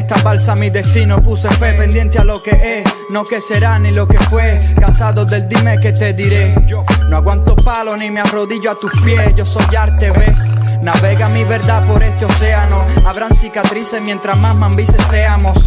esta balsa mi destino puse fe, pendiente a lo que es, no que será ni lo que fue. Cansado del dime que te diré. No aguanto palo ni me arrodillo a tus pies. Yo soy arte, ves. Navega mi verdad por este océano. Habrán cicatrices mientras más mambises seamos.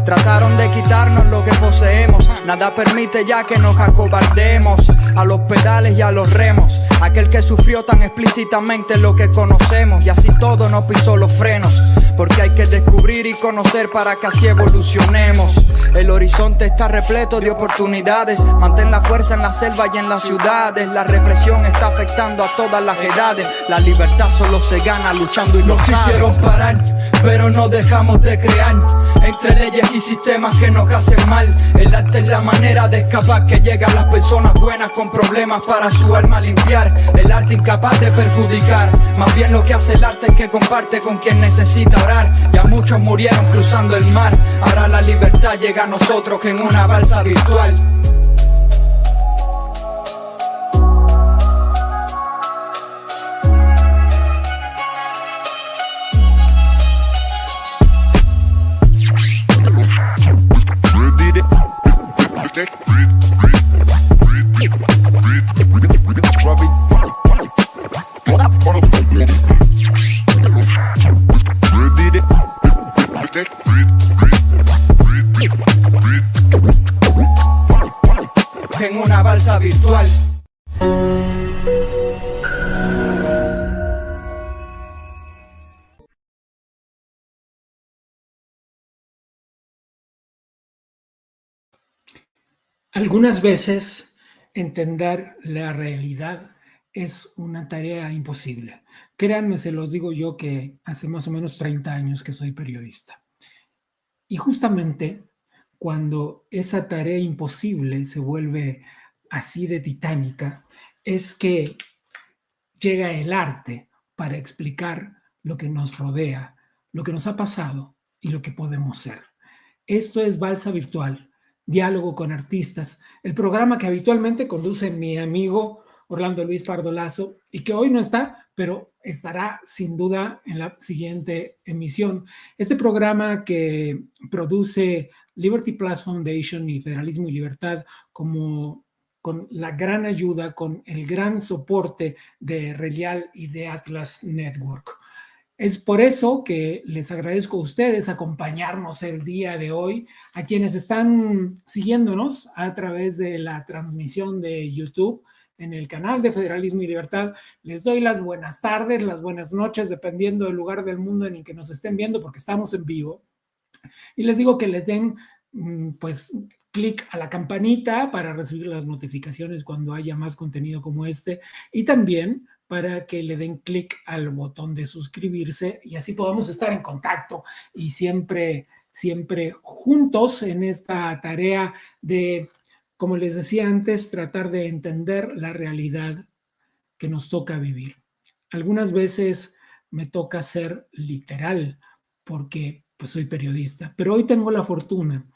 Trataron de quitarnos lo que poseemos. Nada permite ya que nos acobardemos. A los pedales y a los remos. Aquel que sufrió tan explícitamente lo que conocemos. Y así todo no pisó los frenos. Porque hay que descubrir y conocer para que así evolucionemos. El horizonte está repleto de oportunidades. Mantén la fuerza en la selva y en las ciudades. La represión está afectando a todas las edades. La libertad solo se gana luchando y lo sabes. Nos quisieron parar, pero no dejamos de crear. Entre leyes y sistemas que nos hacen mal. El arte es la manera de escapar que llega a las personas buenas con problemas para su alma limpiar. El arte incapaz de perjudicar. Más bien lo que hace el arte es que comparte con quien necesita orar. Ya muchos murieron cruzando el mar. Ahora la libertad llega a nosotros en una balsa virtual. En una balsa virtual. Algunas veces entender la realidad es una tarea imposible. Créanme, se los digo yo que hace más o menos 30 años que soy periodista. Y justamente cuando esa tarea imposible se vuelve así de titánica, es que llega el arte para explicar lo que nos rodea, lo que nos ha pasado y lo que podemos ser. Esto es Balsa Virtual, diálogo con artistas, el programa que habitualmente conduce mi amigo Orlando Luis Pardo Lazo y que hoy no está, pero estará sin duda en la siguiente emisión. Este programa que produce Liberty Plus Foundation y Federalismo y Libertad como con la gran ayuda, con el gran soporte de Relial y de Atlas Network. Es por eso que les agradezco a ustedes acompañarnos el día de hoy, a quienes están siguiéndonos a través de la transmisión de YouTube en el canal de Federalismo y Libertad. Les doy las buenas tardes, las buenas noches, dependiendo del lugar del mundo en el que nos estén viendo, porque estamos en vivo. Y les digo que les den, pues, clic a la campanita para recibir las notificaciones cuando haya más contenido como este y también para que le den clic al botón de suscribirse y así podamos estar en contacto y siempre juntos en esta tarea de, como les decía antes, tratar de entender la realidad que nos toca vivir. Algunas veces me toca ser literal porque pues soy periodista, pero hoy tengo la fortuna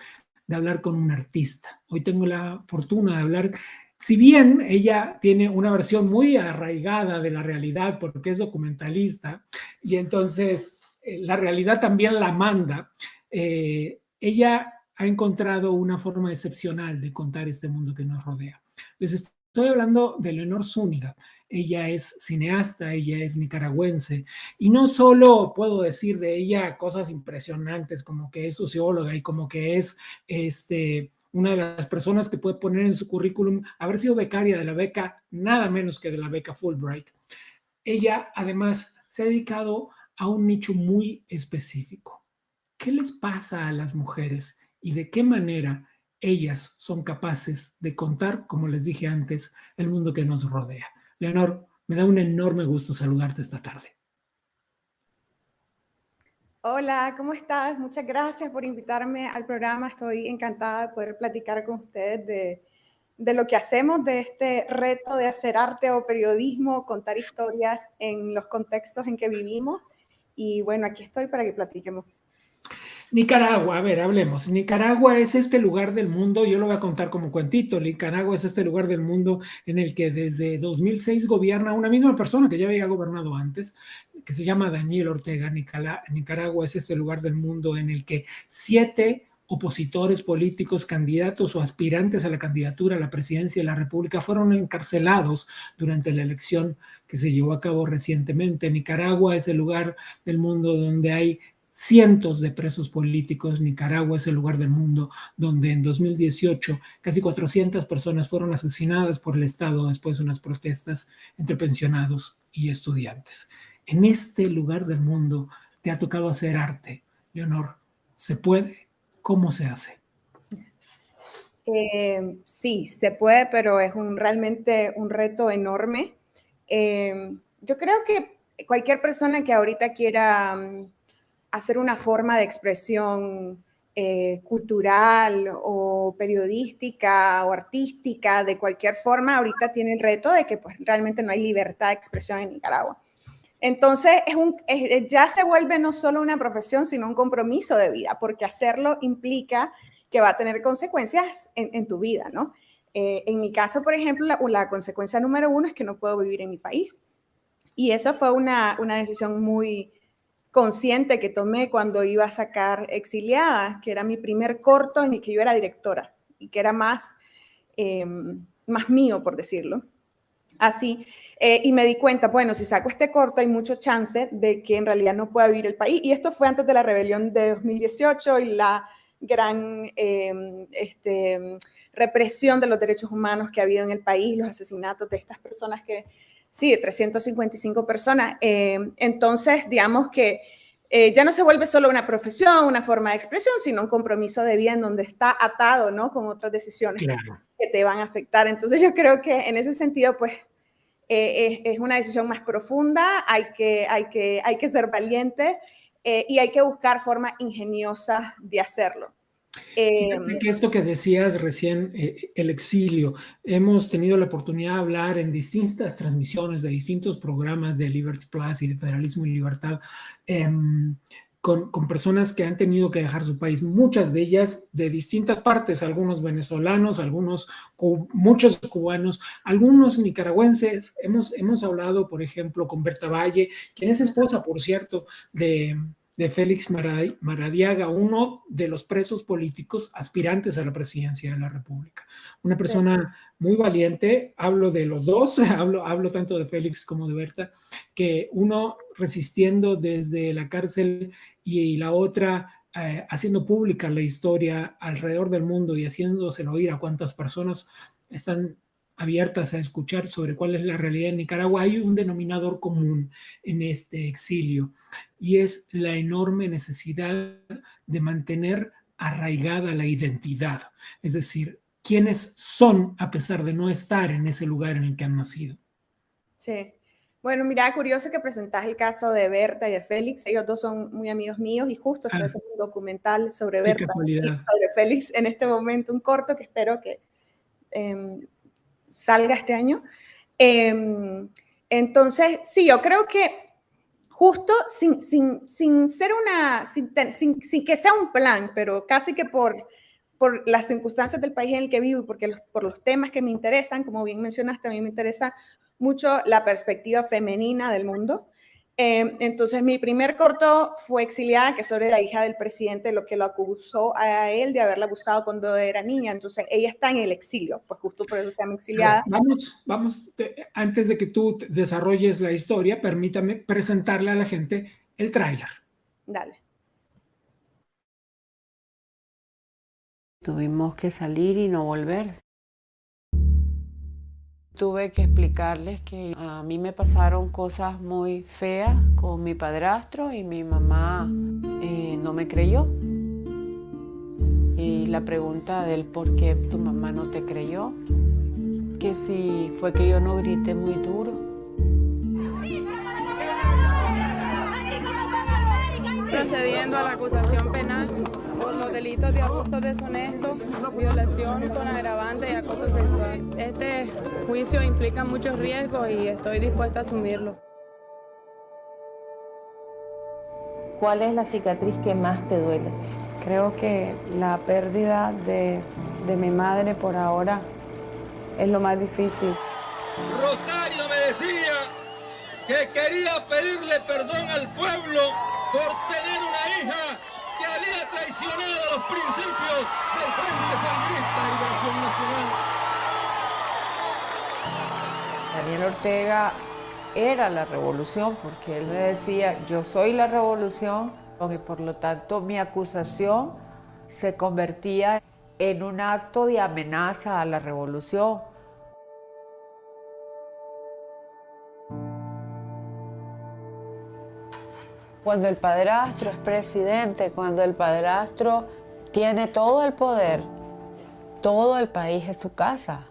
de hablar con un artista. Hoy tengo la fortuna de hablar, si bien ella tiene una versión muy arraigada de la realidad porque es documentalista y entonces la realidad también la manda, ella ha encontrado una forma excepcional de contar este mundo que nos rodea. Les estoy hablando de Leonor Zúñiga. Ella es cineasta, ella es nicaragüense y no solo puedo decir de ella cosas impresionantes como que es socióloga y como que es una de las personas que puede poner en su currículum haber sido becaria de la beca, nada menos que de la beca Fulbright. Ella además se ha dedicado a un nicho muy específico. ¿Qué les pasa a las mujeres y de qué manera ellas son capaces de contar, como les dije antes, el mundo que nos rodea? Leonor, me da un enorme gusto saludarte esta tarde. Hola, ¿cómo estás? Muchas gracias por invitarme al programa. Estoy encantada de poder platicar con ustedes de lo que hacemos, de este reto de hacer arte o periodismo, contar historias en los contextos en que vivimos. Y bueno, aquí estoy para que platiquemos. Nicaragua, a ver, hablemos. Nicaragua es este lugar del mundo, yo lo voy a contar como cuentito. Nicaragua es este lugar del mundo en el que desde 2006 gobierna una misma persona que ya había gobernado antes, que se llama Daniel Ortega. Nicaragua es este lugar del mundo en el que 7 opositores políticos, candidatos o aspirantes a la candidatura a la presidencia de la República fueron encarcelados durante la elección que se llevó a cabo recientemente. Nicaragua es el lugar del mundo donde hay cientos de presos políticos. Nicaragua es el lugar del mundo donde en 2018 casi 400 personas fueron asesinadas por el Estado después de unas protestas entre pensionados y estudiantes. En este lugar del mundo te ha tocado hacer arte, Leonor. ¿Se puede? ¿Cómo se hace? Sí, se puede, pero es realmente un reto enorme. Yo creo que cualquier persona que ahorita quiera hacer una forma de expresión cultural o periodística o artística, de cualquier forma, ahorita tiene el reto de que pues, realmente no hay libertad de expresión en Nicaragua. Entonces, ya se vuelve no solo una profesión, sino un compromiso de vida, porque hacerlo implica que va a tener consecuencias en tu vida, ¿no? En mi caso, por ejemplo, la consecuencia número 1 es que no puedo vivir en mi país. Y eso fue una decisión muy consciente que tomé cuando iba a sacar Exiliada, que era mi primer corto en el que yo era directora y que era más mío, por decirlo así. Y me di cuenta, bueno, si saco este corto hay mucho chance de que en realidad no pueda vivir el país. Y esto fue antes de la rebelión de 2018 y la gran represión de los derechos humanos que ha habido en el país, los asesinatos de estas personas que, sí, de 355 personas. Entonces, digamos que ya no se vuelve solo una profesión, una forma de expresión, sino un compromiso de vida en donde está atado, ¿no? Con otras decisiones que te van a afectar. Entonces, yo creo que en ese sentido, pues, es una decisión más profunda, hay que ser valiente y hay que buscar formas ingeniosas de hacerlo. Fíjate que esto que decías recién, el exilio, hemos tenido la oportunidad de hablar en distintas transmisiones de distintos programas de Liberty Plus y de Federalismo y Libertad con personas que han tenido que dejar su país, muchas de ellas de distintas partes, algunos venezolanos, muchos cubanos, algunos nicaragüenses. Hemos hablado, por ejemplo, con Berta Valle, quien es esposa, por cierto, de Félix Maradiaga, uno de los presos políticos aspirantes a la presidencia de la República. Una persona muy valiente, hablo de los dos, hablo tanto de Félix como de Berta, que uno resistiendo desde la cárcel y la otra haciendo pública la historia alrededor del mundo y haciéndoselo oír a cuántas personas están abiertas a escuchar sobre cuál es la realidad en Nicaragua. Hay un denominador común en este exilio y es la enorme necesidad de mantener arraigada la identidad, es decir, quiénes son a pesar de no estar en ese lugar en el que han nacido. Sí. Bueno, mira, curioso que presentás el caso de Berta y de Félix. Ellos dos son muy amigos míos y justo estoy haciendo un documental sobre Berta y sobre Félix en este momento, un corto que espero que salga este año. Entonces, sí, yo creo que justo sin que sea un plan, pero casi que por las circunstancias del país en el que vivo y por los temas que me interesan, como bien mencionaste, a mí me interesa mucho la perspectiva femenina del mundo. Entonces, mi primer corto fue Exiliada, que es sobre la hija del presidente, lo que lo acusó a él de haberla abusado cuando era niña. Entonces, ella está en el exilio, pues justo por eso se llama Exiliada. Vamos, antes de que tú desarrolles la historia, permítame presentarle a la gente el tráiler. Dale. Tuvimos que salir y no volver. Tuve que explicarles que a mí me pasaron cosas muy feas con mi padrastro y mi mamá no me creyó. Y la pregunta del por qué tu mamá no te creyó, que si fue que yo no grité muy duro. Procediendo a la acusación penal por los delitos de abuso deshonesto, violación con agravante y acoso sexual. Este juicio implica muchos riesgos y estoy dispuesta a asumirlo. ¿cuál es la cicatriz que más te duele? Creo que la pérdida de mi madre por ahora es lo más difícil. Rosario me decía que quería pedirle perdón al pueblo por tener una hija que había traicionado los principios del Frente Sandinista de Liberación Nacional. Daniel Ortega era la revolución, porque él me decía, yo soy la revolución, y por lo tanto mi acusación se convertía en un acto de amenaza a la revolución. Cuando el padrastro es presidente, cuando el padrastro tiene todo el poder, todo el país es su casa.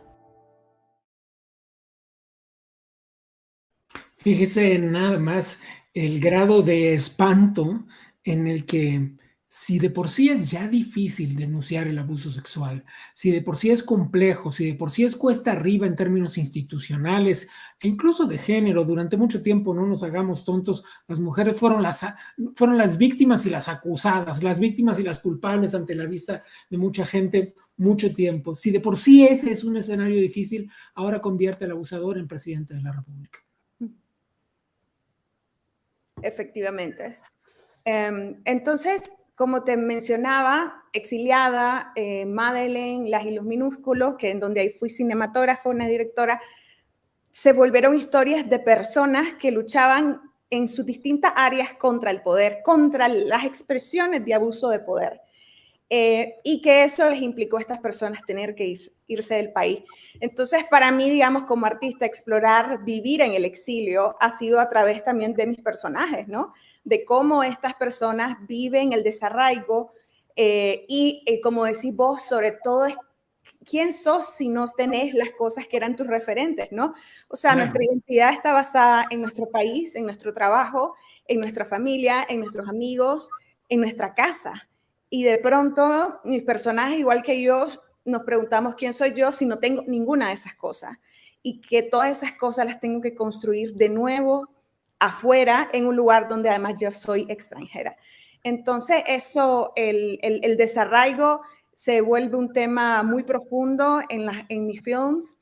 Fíjese nada más el grado de espanto en el que, si de por sí es ya difícil denunciar el abuso sexual, si de por sí es complejo, si de por sí es cuesta arriba en términos institucionales e incluso de género, durante mucho tiempo, no nos hagamos tontos, las mujeres fueron las víctimas y las acusadas, las víctimas y las culpables ante la vista de mucha gente mucho tiempo. Si de por sí ese es un escenario difícil, ahora convierte al abusador en presidente de la República. Efectivamente. Entonces, como te mencionaba, exiliada, Madeleine, Las y los minúsculos, que en donde ahí fui cinematógrafa, una directora, se volvieron historias de personas que luchaban en sus distintas áreas contra el poder, contra las expresiones de abuso de poder. Y que eso les implicó a estas personas tener que irse del país. Entonces, para mí, digamos, como artista, explorar, vivir en el exilio ha sido a través también de mis personajes, ¿no? De cómo estas personas viven el desarraigo y, como decís vos, sobre todo, ¿quién sos si no tenés las cosas que eran tus referentes, ¿no? O sea, nuestra identidad está basada en nuestro país, en nuestro trabajo, en nuestra familia, en nuestros amigos, en nuestra casa. Y de pronto, mis personajes, igual que yo, nos preguntamos quién soy yo si no tengo ninguna de esas cosas. Y que todas esas cosas las tengo que construir de nuevo afuera, en un lugar donde además yo soy extranjera. Entonces, eso, el desarraigo se vuelve un tema muy profundo en mis films.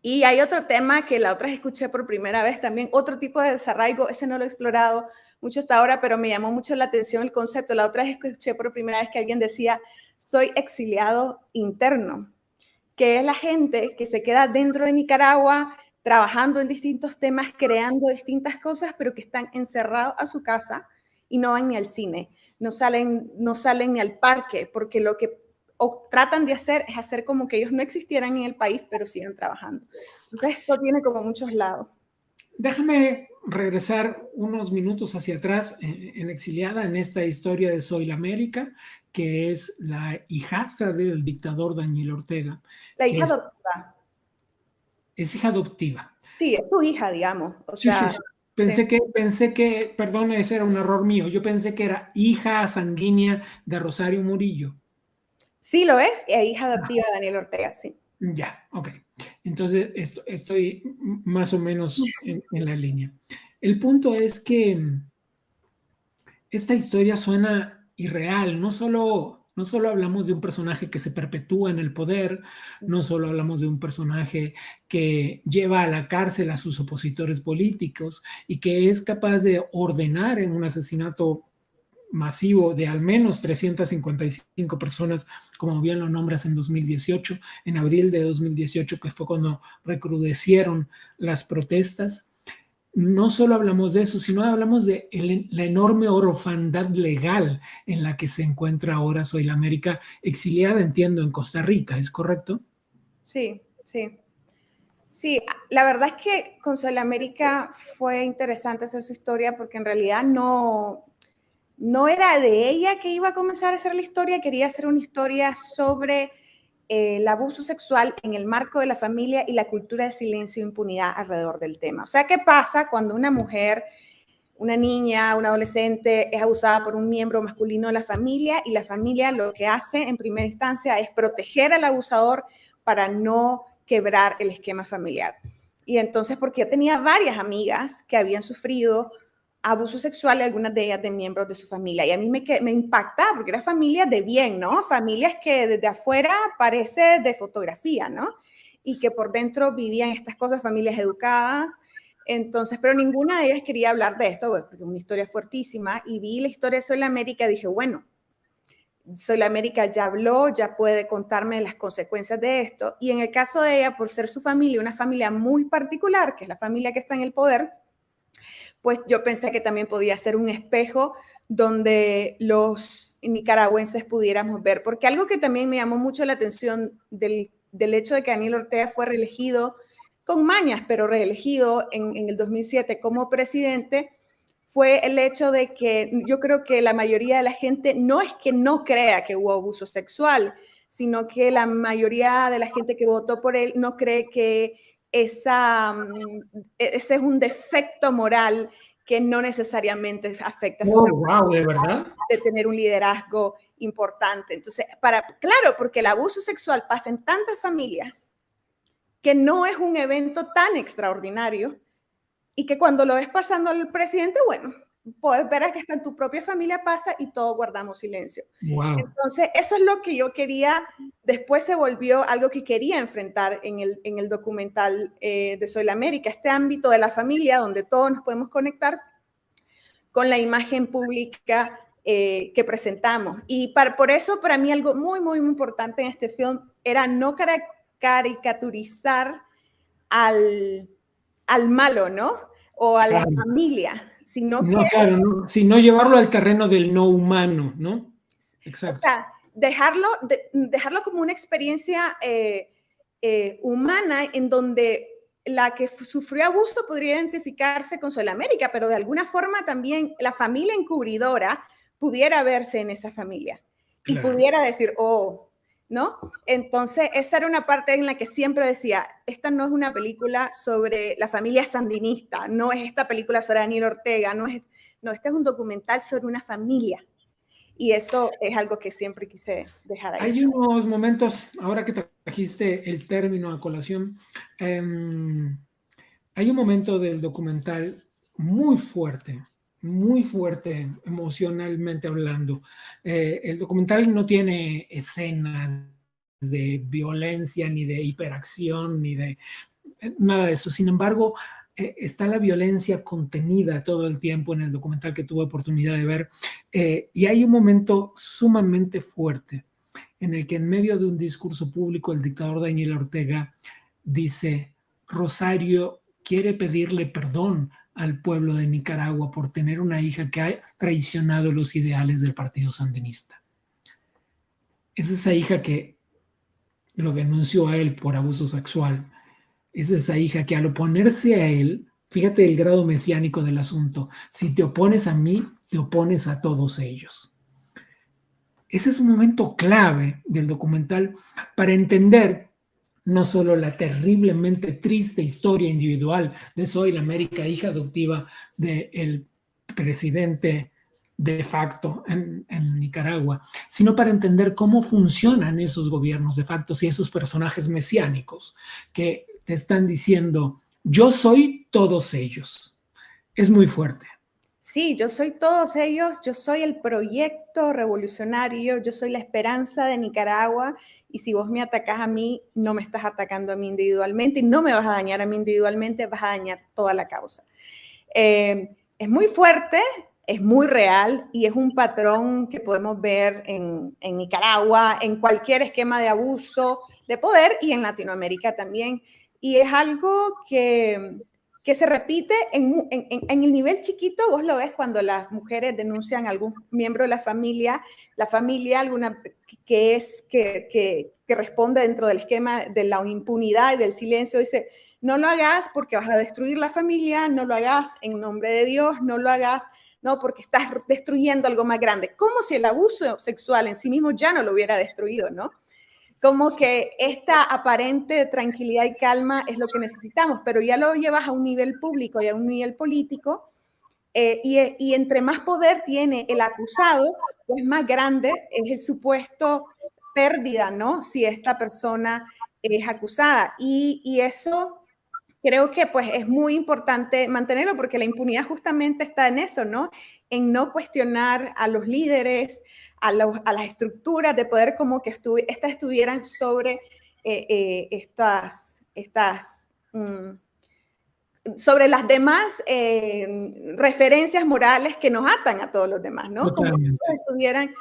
Y hay otro tema que la otra vez escuché por primera vez también, otro tipo de desarraigo, ese no lo he explorado mucho hasta ahora, pero me llamó mucho la atención el concepto. La otra vez escuché por primera vez que alguien decía, soy exiliado interno, que es la gente que se queda dentro de Nicaragua trabajando en distintos temas, creando distintas cosas, pero que están encerrados a su casa y no van ni al cine, no salen ni al parque, porque lo que tratan de hacer es hacer como que ellos no existieran en el país, pero siguen trabajando. Entonces, esto tiene como muchos lados. Déjame regresar unos minutos hacia atrás en Exiliada, en esta historia de Soylamérica, que es la hijastra del dictador Daniel Ortega. La hija adoptiva. Es hija adoptiva. Sí, es su hija, digamos. O sí, sea, sí. Pensé que, perdón, ese era un error mío. Yo pensé que era hija sanguínea de Rosario Murillo. Sí, lo es, y hija adoptiva de Daniel Ortega, sí. Ya, ok. Entonces, estoy más o menos en la línea. El punto es que esta historia suena irreal. No solo hablamos de un personaje que se perpetúa en el poder, no solo hablamos de un personaje que lleva a la cárcel a sus opositores políticos y que es capaz de ordenar en un asesinato masivo de al menos 355 personas, como bien lo nombras, en 2018, en abril de 2018, que fue cuando recrudecieron las protestas. No solo hablamos de eso, sino hablamos de la enorme orfandad legal en la que se encuentra ahora Soylamérica, exiliada, entiendo, en Costa Rica, ¿es correcto? Sí, sí. Sí, la verdad es que con Soylamérica fue interesante hacer su historia porque en realidad no era de ella que iba a comenzar a hacer la historia, quería hacer una historia sobre el abuso sexual en el marco de la familia y la cultura de silencio e impunidad alrededor del tema. O sea, ¿qué pasa cuando una mujer, una niña, una adolescente es abusada por un miembro masculino de la familia y la familia lo que hace en primera instancia es proteger al abusador para no quebrar el esquema familiar? Y entonces, porque yo tenía varias amigas que habían sufrido abuso sexual de algunas de ellas de miembros de su familia. Y a mí me impactaba porque eran familias de bien, ¿no? Familias que desde afuera parece de fotografía, ¿no? Y que por dentro vivían estas cosas, familias educadas. Entonces, pero ninguna de ellas quería hablar de esto, porque es una historia fuertísima. Y vi la historia de Soy la América y dije, bueno, Soy la América ya habló, ya puede contarme las consecuencias de esto. Y en el caso de ella, por ser su familia, una familia muy particular, que es la familia que está en el poder, pues yo pensé que también podía ser un espejo donde los nicaragüenses pudiéramos ver. Porque algo que también me llamó mucho la atención del hecho de que Daniel Ortega fue reelegido con mañas, pero reelegido en el 2007 como presidente, fue el hecho de que yo creo que la mayoría de la gente no es que no crea que hubo abuso sexual, sino que la mayoría de la gente que votó por él no cree que ese es un defecto moral que no necesariamente afecta a su ¿de verdad? de tener un liderazgo importante. Entonces, claro, porque el abuso sexual pasa en tantas familias que no es un evento tan extraordinario y que cuando lo ves pasando al presidente, bueno, puedes ver que hasta en tu propia familia pasa y todos guardamos silencio. Wow. Entonces, eso es lo que yo quería, después se volvió algo que quería enfrentar en el documental de Soy la América, este ámbito de la familia donde todos nos podemos conectar con la imagen pública que presentamos. Y por eso, para mí, algo muy, muy importante en este film era no caricaturizar al malo, ¿no? O a la familia, sino no, claro, no, sino llevarlo al terreno del no humano, ¿no? Exacto. O sea, dejarlo como una experiencia humana en donde la que sufrió abuso podría identificarse con Soy la América, pero de alguna forma también la familia encubridora pudiera verse en esa familia y pudiera decir, oh, ¿no? Entonces, esa era una parte en la que siempre decía, esta no es una película sobre la familia sandinista, no es esta película sobre Daniel Ortega, no, este es un documental sobre una familia. Y eso es algo que siempre quise dejar ahí. Hay unos momentos, ahora que trajiste el término a colación, hay un momento del documental muy fuerte emocionalmente hablando. El documental no tiene escenas de violencia, ni de hiperacción, ni de nada de eso. Sin embargo, está la violencia contenida todo el tiempo en el documental que tuve oportunidad de ver. Y hay un momento sumamente fuerte en el que en medio de un discurso público el dictador Daniel Ortega dice, Rosario quiere pedirle perdón al pueblo de Nicaragua por tener una hija que ha traicionado los ideales del partido sandinista. Es esa hija que lo denunció a él por abuso sexual. Es esa hija que al oponerse a él, fíjate el grado mesiánico del asunto, si te opones a mí, te opones a todos ellos. Ese es un momento clave del documental para entender no solo la terriblemente triste historia individual de Soy la América, hija adoptiva del presidente de facto en Nicaragua, sino para entender cómo funcionan esos gobiernos de facto y esos personajes mesiánicos que te están diciendo, yo soy todos ellos. Es muy fuerte. Sí, yo soy todos ellos, yo soy el proyecto revolucionario, yo soy la esperanza de Nicaragua y si vos me atacás a mí, no me estás atacando a mí individualmente y no me vas a dañar a mí individualmente, vas a dañar toda la causa. Es muy fuerte, es muy real y es un patrón que podemos ver en Nicaragua, en cualquier esquema de abuso de poder y en Latinoamérica también. Y es algo que se repite en el nivel chiquito, vos lo ves cuando las mujeres denuncian a algún miembro de la familia alguna que responde dentro del esquema de la impunidad y del silencio, dice, no lo hagas porque vas a destruir la familia, no lo hagas en nombre de Dios, no lo hagas no porque estás destruyendo algo más grande, como si el abuso sexual en sí mismo ya no lo hubiera destruido, ¿no? Como que esta aparente tranquilidad y calma es lo que necesitamos, pero ya lo llevas a un nivel público y a un nivel político, y entre más poder tiene el acusado, pues más grande es el supuesto pérdida, ¿no? Si esta persona es acusada. Y eso creo que pues es muy importante mantenerlo porque la impunidad justamente está en eso, ¿no? En no cuestionar a los líderes, a las estructuras de poder como que estas estuvieran sobre sobre las demás referencias morales que nos atan a todos los demás, ¿no? Totalmente. Como si estuvieran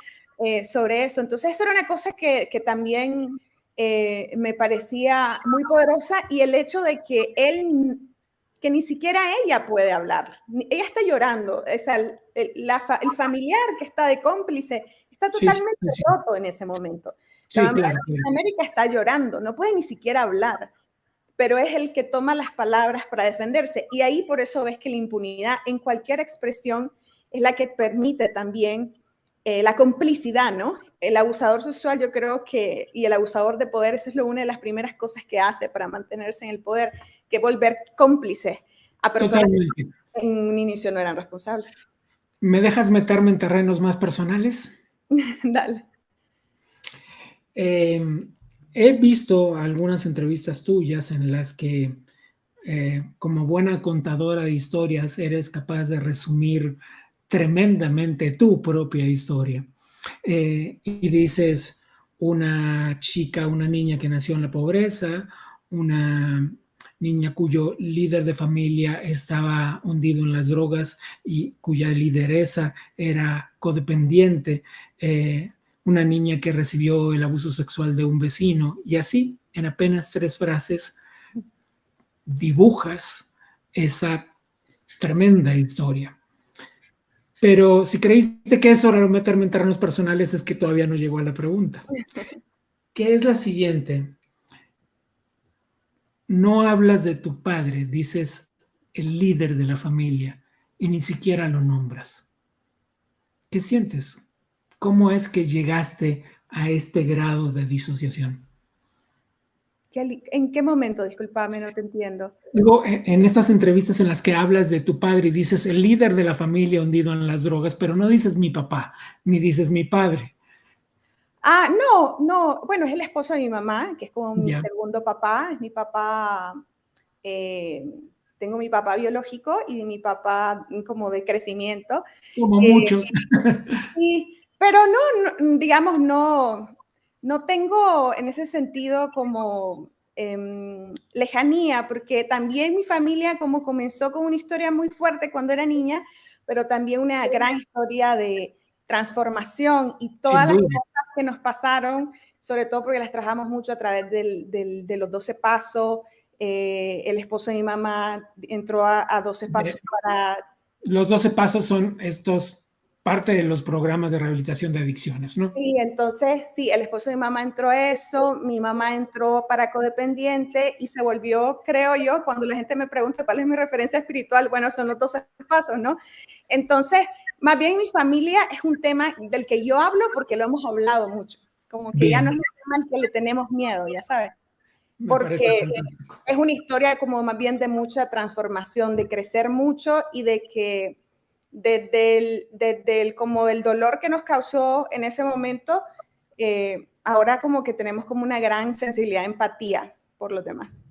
sobre eso. Entonces, eso era una cosa que también me parecía muy poderosa, y el hecho de que que ni siquiera ella puede hablar. Ella está llorando. O sea, el familiar que está de cómplice está totalmente roto en ese momento. La mamá de América está llorando, no puede ni siquiera hablar, pero es el que toma las palabras para defenderse. Y ahí por eso ves que la impunidad en cualquier expresión es la que permite también la complicidad, ¿no? El abusador sexual, yo creo que, y el abusador de poder, esa es una de las primeras cosas que hace para mantenerse en el poder, que volver cómplices a personas que en un inicio no eran responsables. ¿Me dejas meterme en terrenos más personales? Dale. He visto algunas entrevistas tuyas en las que, como buena contadora de historias, eres capaz de resumir tremendamente tu propia historia. Y dices, una chica, una niña que nació en la pobreza, una niña cuyo líder de familia estaba hundido en las drogas y cuya lideresa era codependiente, una niña que recibió el abuso sexual de un vecino, y así, en apenas 3 frases, dibujas esa tremenda historia. Pero si creíste que eso era meterme en terrenos personales, es que todavía no llegó a la pregunta, que es la siguiente. No hablas de tu padre, dices el líder de la familia, y ni siquiera lo nombras. ¿Qué sientes? ¿Cómo es que llegaste a este grado de disociación? ¿En qué momento? Discúlpame, no te entiendo. Digo, en estas entrevistas en las que hablas de tu padre y dices el líder de la familia hundido en las drogas, pero no dices mi papá, ni dices mi padre. No, bueno, es el esposo de mi mamá, que es como mi segundo papá, es mi papá, tengo mi papá biológico y mi papá como de crecimiento. Como muchos. Sí, pero no, digamos, no tengo en ese sentido como lejanía, porque también mi familia como comenzó con una historia muy fuerte cuando era niña, pero también una gran historia de transformación, y todas las cosas que nos pasaron, sobre todo porque las trabajamos mucho a través de los 12 pasos. El esposo de mi mamá entró a 12 pasos para... Los 12 pasos son parte de los programas de rehabilitación de adicciones, ¿no? Sí, entonces, sí, el esposo de mi mamá entró a eso, mi mamá entró para codependiente y se volvió, creo yo, cuando la gente me pregunta cuál es mi referencia espiritual, bueno, son los 12 pasos, ¿no? Entonces, más bien mi familia es un tema del que yo hablo porque lo hemos hablado mucho, como que ya no es un tema al que le tenemos miedo, ya sabes, porque es una historia como más bien de mucha transformación, de crecer mucho y de que desde como el dolor que nos causó en ese momento, ahora como que tenemos como una gran sensibilidad, empatía por los demás.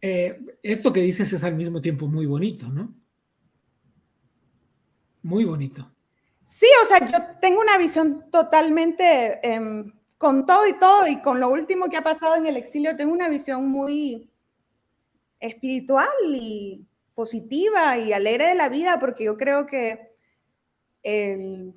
Esto que dices es al mismo tiempo muy bonito, ¿no? Muy bonito. Sí, o sea, yo tengo una visión totalmente, con todo y con lo último que ha pasado en el exilio, tengo una visión muy espiritual y positiva y alegre de la vida, porque yo creo que el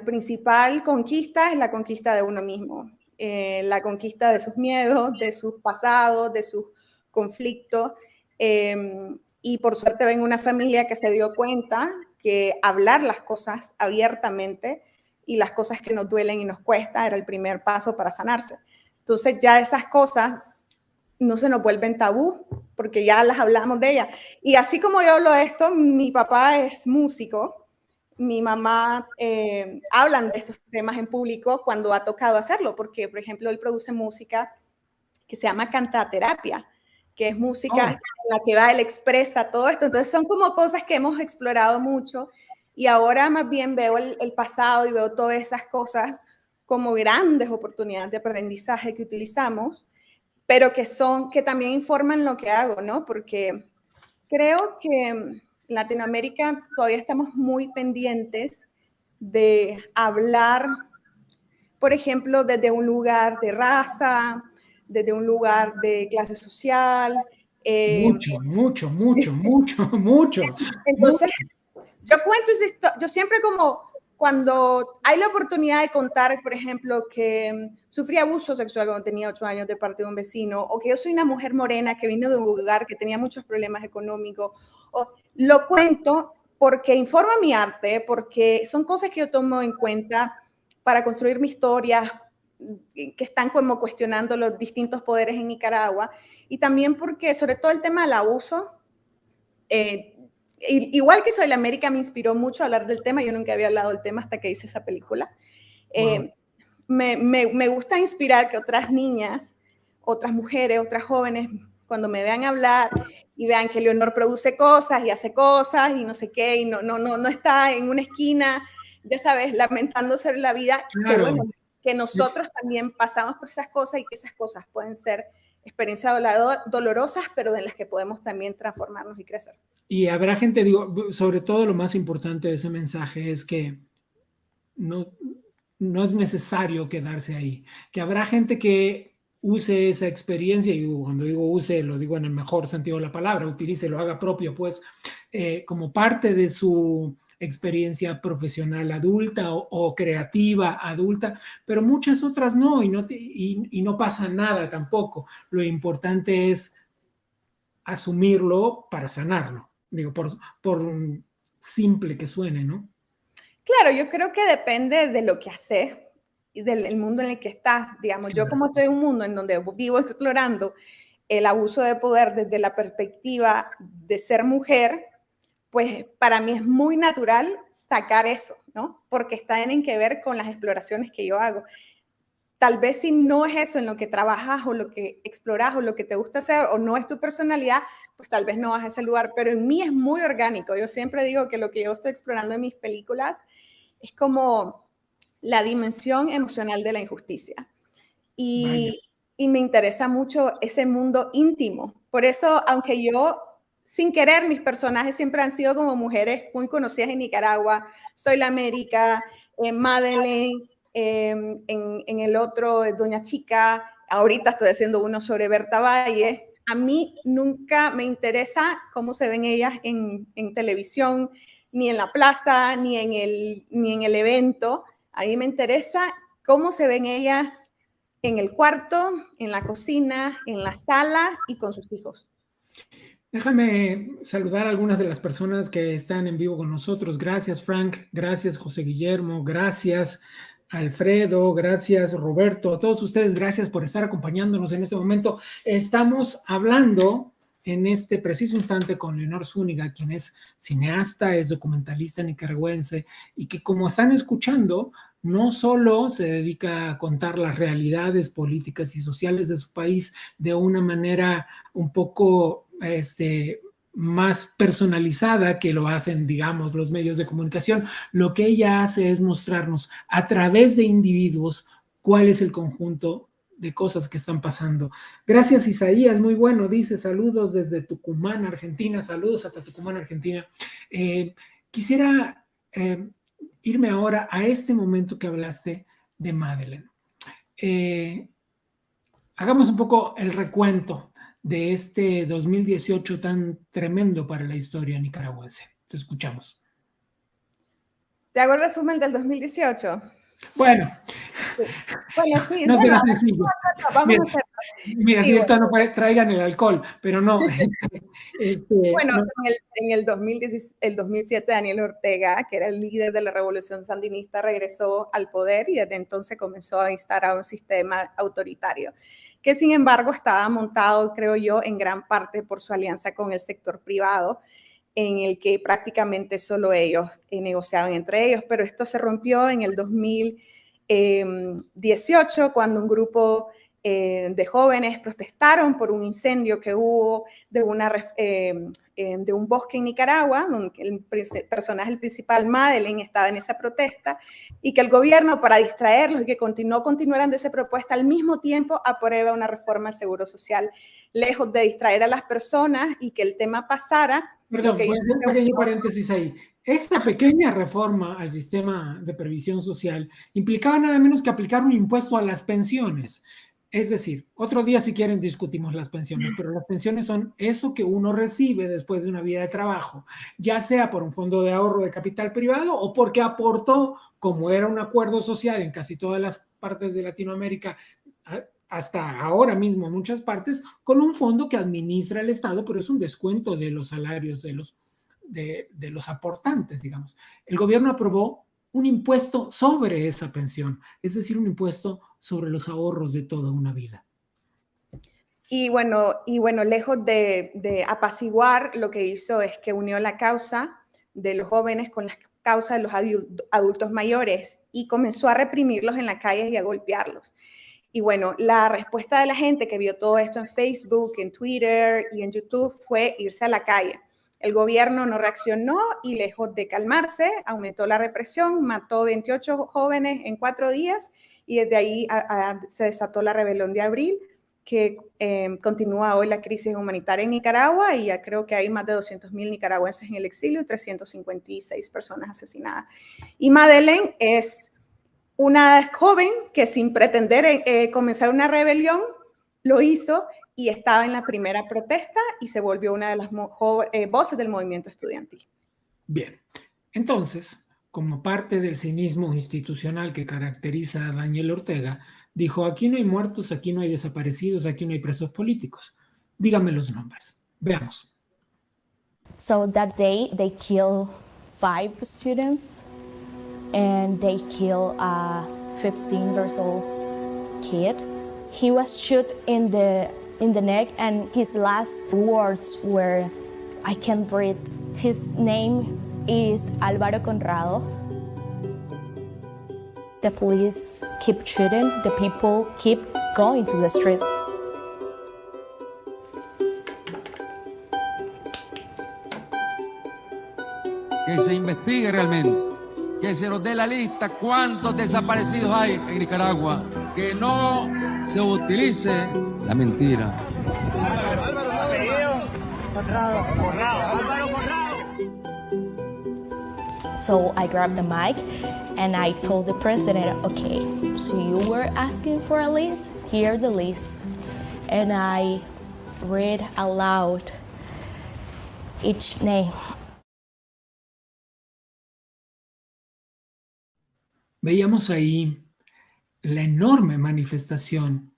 principal conquista es la conquista de uno mismo, la conquista de sus miedos, de sus pasados, de sus conflictos, y por suerte vengo de una familia que se dio cuenta que hablar las cosas abiertamente y las cosas que nos duelen y nos cuesta era el primer paso para sanarse. Entonces ya esas cosas no se nos vuelven tabú, porque ya las hablamos de ellas. Y así como yo hablo de esto, mi papá es músico, mi mamá hablan de estos temas en público cuando ha tocado hacerlo, porque, por ejemplo, él produce música que se llama cantaterapia, que es música en la que va, él expresa todo esto. Entonces son como cosas que hemos explorado mucho, y ahora más bien veo el pasado y veo todas esas cosas como grandes oportunidades de aprendizaje que utilizamos. pero que también informan lo que hago, ¿no? Porque creo que en Latinoamérica todavía estamos muy pendientes de hablar, por ejemplo, desde un lugar de raza, desde un lugar de clase social. Mucho, mucho, mucho, mucho, mucho. Entonces, yo siempre como cuando hay la oportunidad de contar, por ejemplo, que sufrí abuso sexual cuando tenía 8 años de parte de un vecino, o que yo soy una mujer morena que vino de un lugar que tenía muchos problemas económicos, lo cuento porque informa mi arte, porque son cosas que yo tomo en cuenta para construir mi historia, que están como cuestionando los distintos poderes en Nicaragua, y también porque, sobre todo el tema del abuso, igual que Soy la América me inspiró mucho a hablar del tema, yo nunca había hablado del tema hasta que hice esa película. Wow. Me gusta inspirar que otras niñas, otras mujeres, otras jóvenes, cuando me vean hablar y vean que Leonor produce cosas y hace cosas y no sé qué, y no está en una esquina, ya sabes, lamentándose sobre la vida, Claro. que bueno, que nosotros también pasamos por esas cosas y que esas cosas pueden ser experiencias dolorosas, pero en las que podemos también transformarnos y crecer. Y habrá gente, digo, sobre todo lo más importante de ese mensaje es que no es necesario quedarse ahí, que habrá gente que use esa experiencia, y cuando digo use, lo digo en el mejor sentido de la palabra, utilice, lo haga propio, pues, como parte de su experiencia profesional adulta o creativa adulta, pero muchas otras no, y no pasa nada tampoco. Lo importante es asumirlo para sanarlo, digo, por simple que suene, ¿no? Claro, yo creo que depende de lo que haces y del mundo en el que estás. Digamos, yo como estoy en un mundo en donde vivo explorando el abuso de poder desde la perspectiva de ser mujer, pues para mí es muy natural sacar eso, ¿no? Porque tienen que ver con las exploraciones que yo hago. Tal vez si no es eso en lo que trabajas o lo que exploras o lo que te gusta hacer o no es tu personalidad, pues tal vez no vas a ese lugar, pero en mí es muy orgánico. Yo siempre digo que lo que yo estoy explorando en mis películas es como la dimensión emocional de la injusticia. Y me interesa mucho ese mundo íntimo. Por eso, aunque yo, sin querer, mis personajes siempre han sido como mujeres muy conocidas en Nicaragua. Soy la América, Madeleine, en el otro, Doña Chica. Ahorita estoy haciendo uno sobre Berta Valle. A mí nunca me interesa cómo se ven ellas en televisión, ni en la plaza, ni en el evento. A mí me interesa cómo se ven ellas en el cuarto, en la cocina, en la sala y con sus hijos. Déjame saludar a algunas de las personas que están en vivo con nosotros. Gracias, Frank. Gracias, José Guillermo. Gracias, Alfredo. Gracias, Roberto. A todos ustedes, gracias por estar acompañándonos en este momento. Estamos hablando en este preciso instante con Leonor Zúñiga, quien es cineasta, es documentalista nicaragüense y que, como están escuchando, no solo se dedica a contar las realidades políticas y sociales de su país de una manera un poco más personalizada que lo hacen, digamos, los medios de comunicación. Lo que ella hace es mostrarnos a través de individuos cuál es el conjunto de cosas que están pasando. Gracias, Isaías, muy bueno, dice, saludos desde Tucumán, Argentina, saludos hasta Tucumán, Argentina. Quisiera irme ahora a este momento que hablaste de Madeleine. Hagamos un poco el recuento de este 2018 tan tremendo para la historia nicaragüense. Te escuchamos. ¿Te hago el resumen del 2018? Bueno, sí, no será bueno, sencillo. Vamos a hacer. Mira, Sí, cierto, no traigan el alcohol, pero no. Bueno, no. en el 2007 Daniel Ortega, que era el líder de la revolución sandinista, regresó al poder y desde entonces comenzó a instaurar un sistema autoritario, que sin embargo estaba montado, creo yo, en gran parte por su alianza con el sector privado, en el que prácticamente solo ellos negociaban entre ellos, pero esto se rompió en el 2018 cuando un grupo de jóvenes protestaron por un incendio que hubo de una de un bosque en Nicaragua, donde el personaje principal, Madeleine, estaba en esa protesta, y que el gobierno, para distraerlos y que no continuaran de esa propuesta, al mismo tiempo aprueba una reforma al Seguro Social, lejos de distraer a las personas y que el tema pasara. Perdón, voy a hacer un pequeño paréntesis ahí. Esta pequeña reforma al sistema de previsión social implicaba nada menos que aplicar un impuesto a las pensiones. Es decir, otro día si quieren discutimos las pensiones, pero las pensiones son eso que uno recibe después de una vida de trabajo, ya sea por un fondo de ahorro de capital privado o porque aportó, como era un acuerdo social en casi todas las partes de Latinoamérica, hasta ahora mismo en muchas partes, con un fondo que administra el Estado, pero es un descuento de los salarios de los aportantes, digamos. El gobierno aprobó un impuesto sobre esa pensión, es decir, un impuesto sobre los ahorros de toda una vida. Y bueno, lejos de apaciguar, lo que hizo es que unió la causa de los jóvenes con la causa de los adultos mayores y comenzó a reprimirlos en la calle y a golpearlos. Y bueno, la respuesta de la gente que vio todo esto en Facebook, en Twitter y en YouTube fue irse a la calle. El gobierno no reaccionó y lejos de calmarse, aumentó la represión, mató 28 jóvenes en 4 días y desde ahí se desató la rebelión de abril, que continúa hoy la crisis humanitaria en Nicaragua y ya creo que hay más de 200,000 nicaragüenses en el exilio y 356 personas asesinadas. Y Madeleine es una joven que sin pretender comenzar una rebelión lo hizo y estaba en la primera protesta y se volvió una de las voces del movimiento estudiantil. Bien, entonces, como parte del cinismo institucional que caracteriza a Daniel Ortega, dijo, aquí no hay muertos, aquí no hay desaparecidos, aquí no hay presos políticos. Dígame los nombres. Veamos. So that day they killed 5 students and they killed a 15 years old kid. He was shot in the neck and his last words were, I can't breathe. His name is Álvaro Conrado. The police keep shooting, the people keep going to the street. Que se investigue realmente, que se nos dé la lista cuántos desaparecidos hay en Nicaragua, que no se utilice la mentira. So I grabbed the mic and I told the president, okay, so you were asking for a list? Here's the list. And I read aloud each name. Veíamos ahí la enorme manifestación.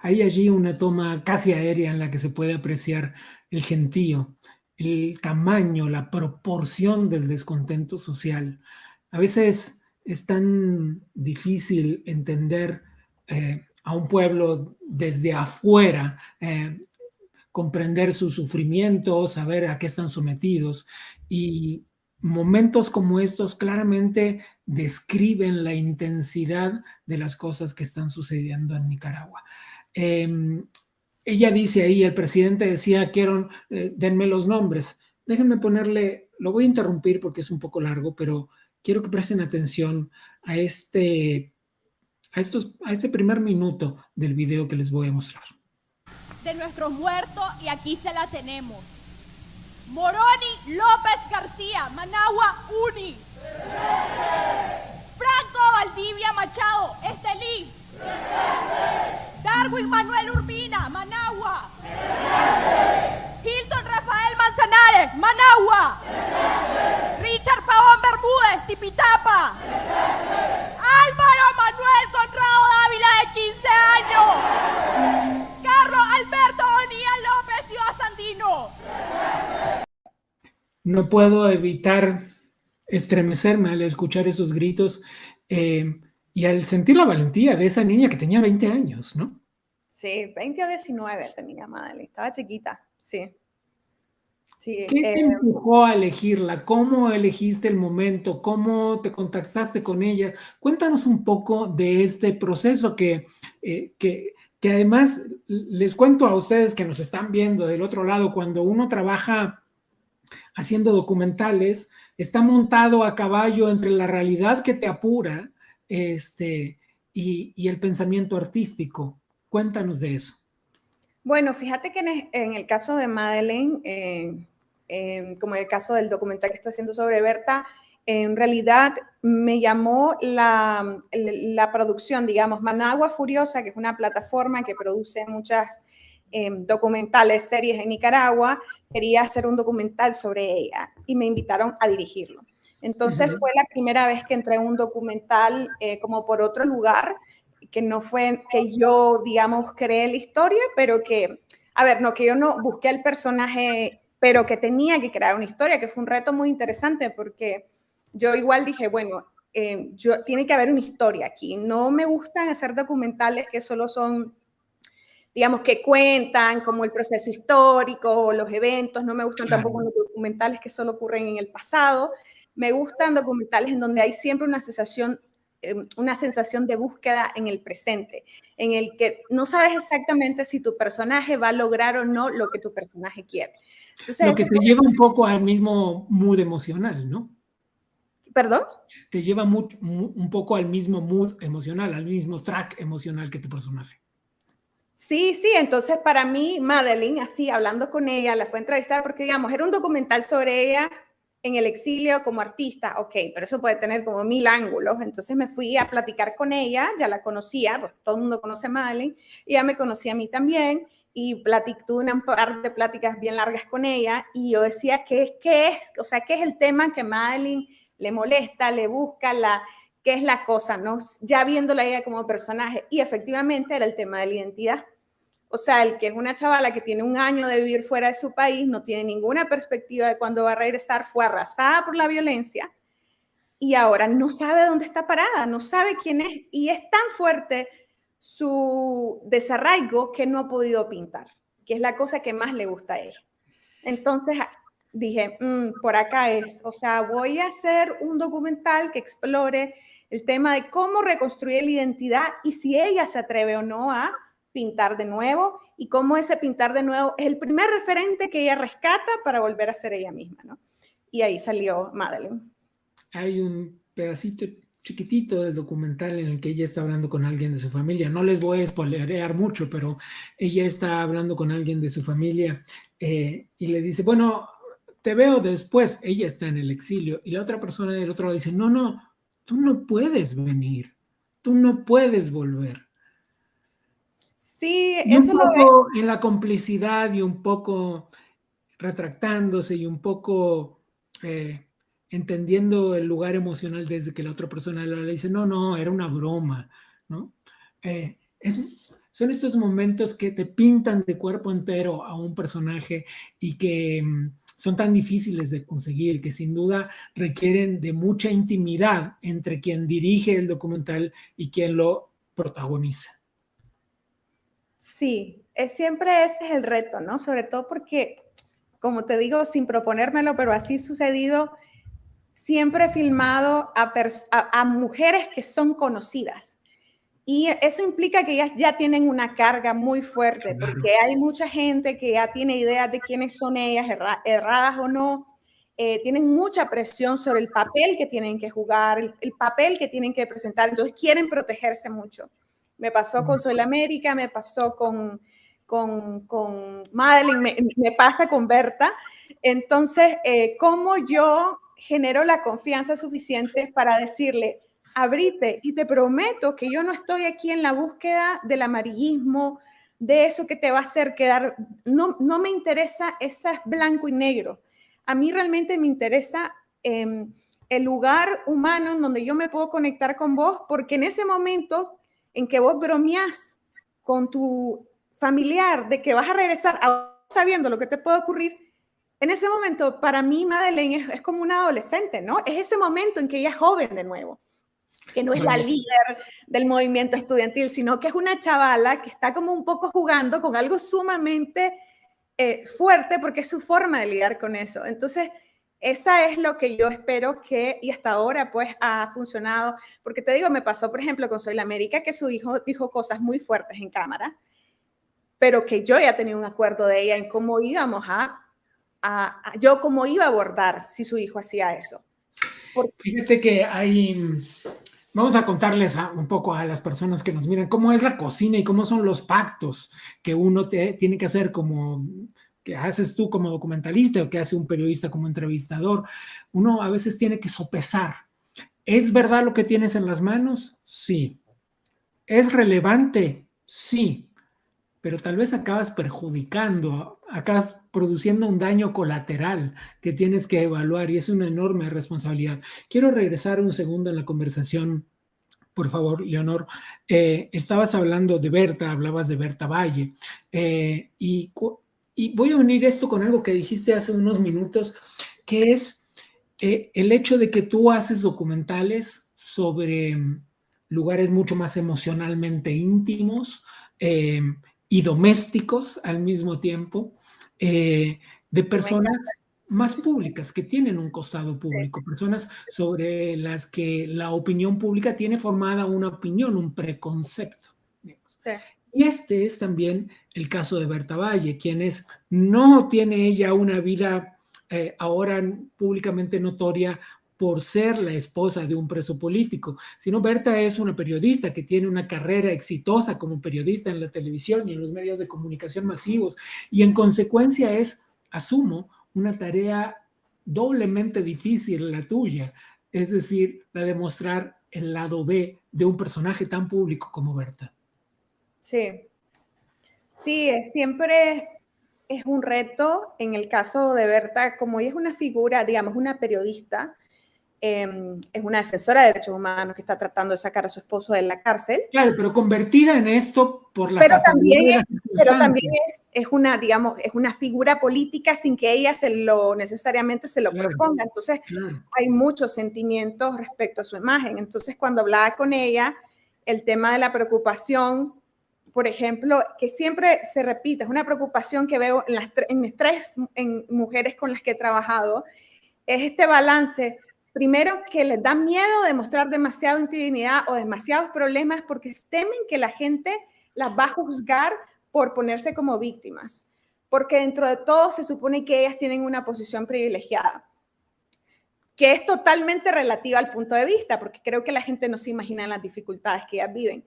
Hay allí una toma casi aérea en la que se puede apreciar el gentío, el tamaño, la proporción del descontento social. A veces es tan difícil entender a un pueblo desde afuera, comprender su sufrimiento, saber a qué están sometidos, y momentos como estos claramente describen la intensidad de las cosas que están sucediendo en Nicaragua. Ella dice ahí, el presidente decía, denme los nombres. Déjenme ponerle, lo voy a interrumpir porque es un poco largo, pero quiero que presten atención a este primer minuto del video que les voy a mostrar. De nuestros muertos, y aquí se la tenemos. Moroni López García, Managua, UNI. Franco Valdivia Machado, Estelí. Darwin Manuel Urbina, Managua. Hilton Rafael Manzanares, Managua. Richard Pavón Bermúdez, Tipitapa. Álvaro Manuel Conrado Dávila, de 15 años. Carlos Alberto Bonilla López, Ciudad Sandino. No puedo evitar estremecerme al escuchar esos gritos y al sentir la valentía de esa niña que tenía 20 años, ¿no? Sí, 20 o 19 tenía Madeleine, estaba chiquita, sí. Sí, ¿Qué te empujó a elegirla? ¿Cómo elegiste el momento? ¿Cómo te contactaste con ella? Cuéntanos un poco de este proceso que además les cuento a ustedes que nos están viendo del otro lado, cuando uno trabaja haciendo documentales, está montado a caballo entre la realidad que te apura y el pensamiento artístico. Cuéntanos de eso. Bueno, fíjate que en el caso de Madeleine, como en el caso del documental que estoy haciendo sobre Berta, en realidad me llamó la producción, digamos, Managua Furiosa, que es una plataforma que produce muchas documentales, series en Nicaragua. Quería hacer un documental sobre ella y me invitaron a dirigirlo. Entonces fue la primera vez que entré en un documental como por otro lugar, que no fue que yo, digamos, creé la historia, pero que, a ver, no, que yo no busqué el personaje, pero que tenía que crear una historia, que fue un reto muy interesante, porque yo igual dije, bueno, tiene que haber una historia aquí. No me gustan hacer documentales que solo son, digamos, que cuentan como el proceso histórico, los eventos. No me gustan tampoco los documentales que solo ocurren en el pasado. Me gustan documentales en donde hay siempre una sensación de búsqueda en el presente, en el que no sabes exactamente si tu personaje va a lograr o no lo que tu personaje quiere. Entonces, lo que te lleva un poco al mismo mood emocional, ¿no? ¿Perdón? Te lleva un poco al mismo mood emocional, al mismo track emocional que tu personaje. Sí, sí, entonces para mí, Madeleine, así, hablando con ella, la fue a entrevistar porque, digamos, era un documental sobre ella en el exilio como artista, ok, pero eso puede tener como 1000 ángulos. Entonces me fui a platicar con ella, ya la conocía, pues todo el mundo conoce a Madeleine, y ella me conocía a mí también, y tuve un par de pláticas bien largas con ella, y yo decía, ¿qué es el tema que Madeleine le molesta, le busca, qué es la cosa, ¿no? Ya viéndola ella como personaje, y efectivamente era el tema de la identidad. O sea, el que es una chavala que tiene un año de vivir fuera de su país, no tiene ninguna perspectiva de cuándo va a regresar, fue arrasada por la violencia y ahora no sabe dónde está parada, no sabe quién es, y es tan fuerte su desarraigo que no ha podido pintar, que es la cosa que más le gusta a él. Entonces dije, por acá es, o sea, voy a hacer un documental que explore el tema de cómo reconstruir la identidad y si ella se atreve o no a pintar de nuevo, y cómo ese pintar de nuevo es el primer referente que ella rescata para volver a ser ella misma, ¿no? Y ahí salió Madeleine. Hay un pedacito chiquitito del documental en el que ella está hablando con alguien de su familia. No les voy a spoilerear mucho, pero ella está hablando con alguien de su familia y le dice, bueno, te veo después. Ella está en el exilio y la otra persona del otro lado dice, no, tú no puedes venir, tú no puedes volver. Sí, y eso un poco en la complicidad y un poco retractándose y un poco entendiendo el lugar emocional desde que la otra persona le dice, no, era una broma, ¿no? Son estos momentos que te pintan de cuerpo entero a un personaje y que son tan difíciles de conseguir, que sin duda requieren de mucha intimidad entre quien dirige el documental y quien lo protagoniza. Sí, siempre ese es el reto, ¿no? Sobre todo porque, como te digo, sin proponérmelo, pero así ha sucedido, siempre he filmado a mujeres que son conocidas. Y eso implica que ellas ya tienen una carga muy fuerte, porque hay mucha gente que ya tiene ideas de quiénes son ellas, erradas o no. Tienen mucha presión sobre el papel que tienen que jugar, el papel que tienen que presentar. Entonces quieren protegerse mucho. Me pasó con Soy la América, me pasó con Madeleine, me pasa con Berta. Entonces, ¿cómo yo genero la confianza suficiente para decirle, abrite, y te prometo que yo no estoy aquí en la búsqueda del amarillismo, de eso que te va a hacer quedar, no me interesa ese blanco y negro. A mí realmente me interesa el lugar humano en donde yo me puedo conectar con vos, porque en ese momento en que vos bromeás con tu familiar de que vas a regresar sabiendo lo que te puede ocurrir, en ese momento, para mí, Madeleine es como una adolescente, ¿no? Es ese momento en que ella es joven de nuevo, que no es la líder del movimiento estudiantil, sino que es una chavala que está como un poco jugando con algo sumamente fuerte, porque es su forma de lidiar con eso. Entonces, esa es lo que yo espero que, y hasta ahora pues ha funcionado, porque te digo, me pasó por ejemplo con Soy la América, que su hijo dijo cosas muy fuertes en cámara, pero que yo ya tenía un acuerdo de ella en cómo íbamos a yo cómo iba a abordar si su hijo hacía eso. Fíjate que vamos a contarles un poco a las personas que nos miran cómo es la cocina y cómo son los pactos que uno tiene que hacer, como que haces tú como documentalista o que hace un periodista como entrevistador. Uno a veces tiene que sopesar. ¿Es verdad lo que tienes en las manos? Sí. ¿Es relevante? Sí. Pero tal vez acabas perjudicando, acabas produciendo un daño colateral que tienes que evaluar, y es una enorme responsabilidad. Quiero regresar un segundo en la conversación, por favor, Leonor. Estabas hablando de Berta, hablabas de Berta Valle, y voy a unir esto con algo que dijiste hace unos minutos, que es el hecho de que tú haces documentales sobre lugares mucho más emocionalmente íntimos, y domésticos al mismo tiempo, de personas más públicas, que tienen un costado público, personas sobre las que la opinión pública tiene formada una opinión, un preconcepto. Sí. Y este es también el caso de Berta Valle, quienes no tiene ella una vida ahora públicamente notoria por ser la esposa de un preso político, sino Berta es una periodista que tiene una carrera exitosa como periodista en la televisión y en los medios de comunicación masivos, y en consecuencia es, asumo, una tarea doblemente difícil la tuya, es decir, la de mostrar el lado B de un personaje tan público como Berta. Sí, siempre es un reto. En el caso de Berta, como ella es una figura, digamos, una periodista, es una defensora de derechos humanos que está tratando de sacar a su esposo de la cárcel. Claro, pero convertida en esto por la pero también es una, digamos, es una figura política sin que ella necesariamente se lo proponga. Entonces, hay muchos sentimientos respecto a su imagen. Entonces, cuando hablaba con ella, el tema de la preocupación, por ejemplo, que siempre se repite, es una preocupación que veo en mujeres con las que he trabajado, es este balance. Primero, que les da miedo de mostrar demasiada intimidad o demasiados problemas porque temen que la gente las va a juzgar por ponerse como víctimas, porque dentro de todo se supone que ellas tienen una posición privilegiada, que es totalmente relativa al punto de vista, porque creo que la gente no se imagina las dificultades que ellas viven.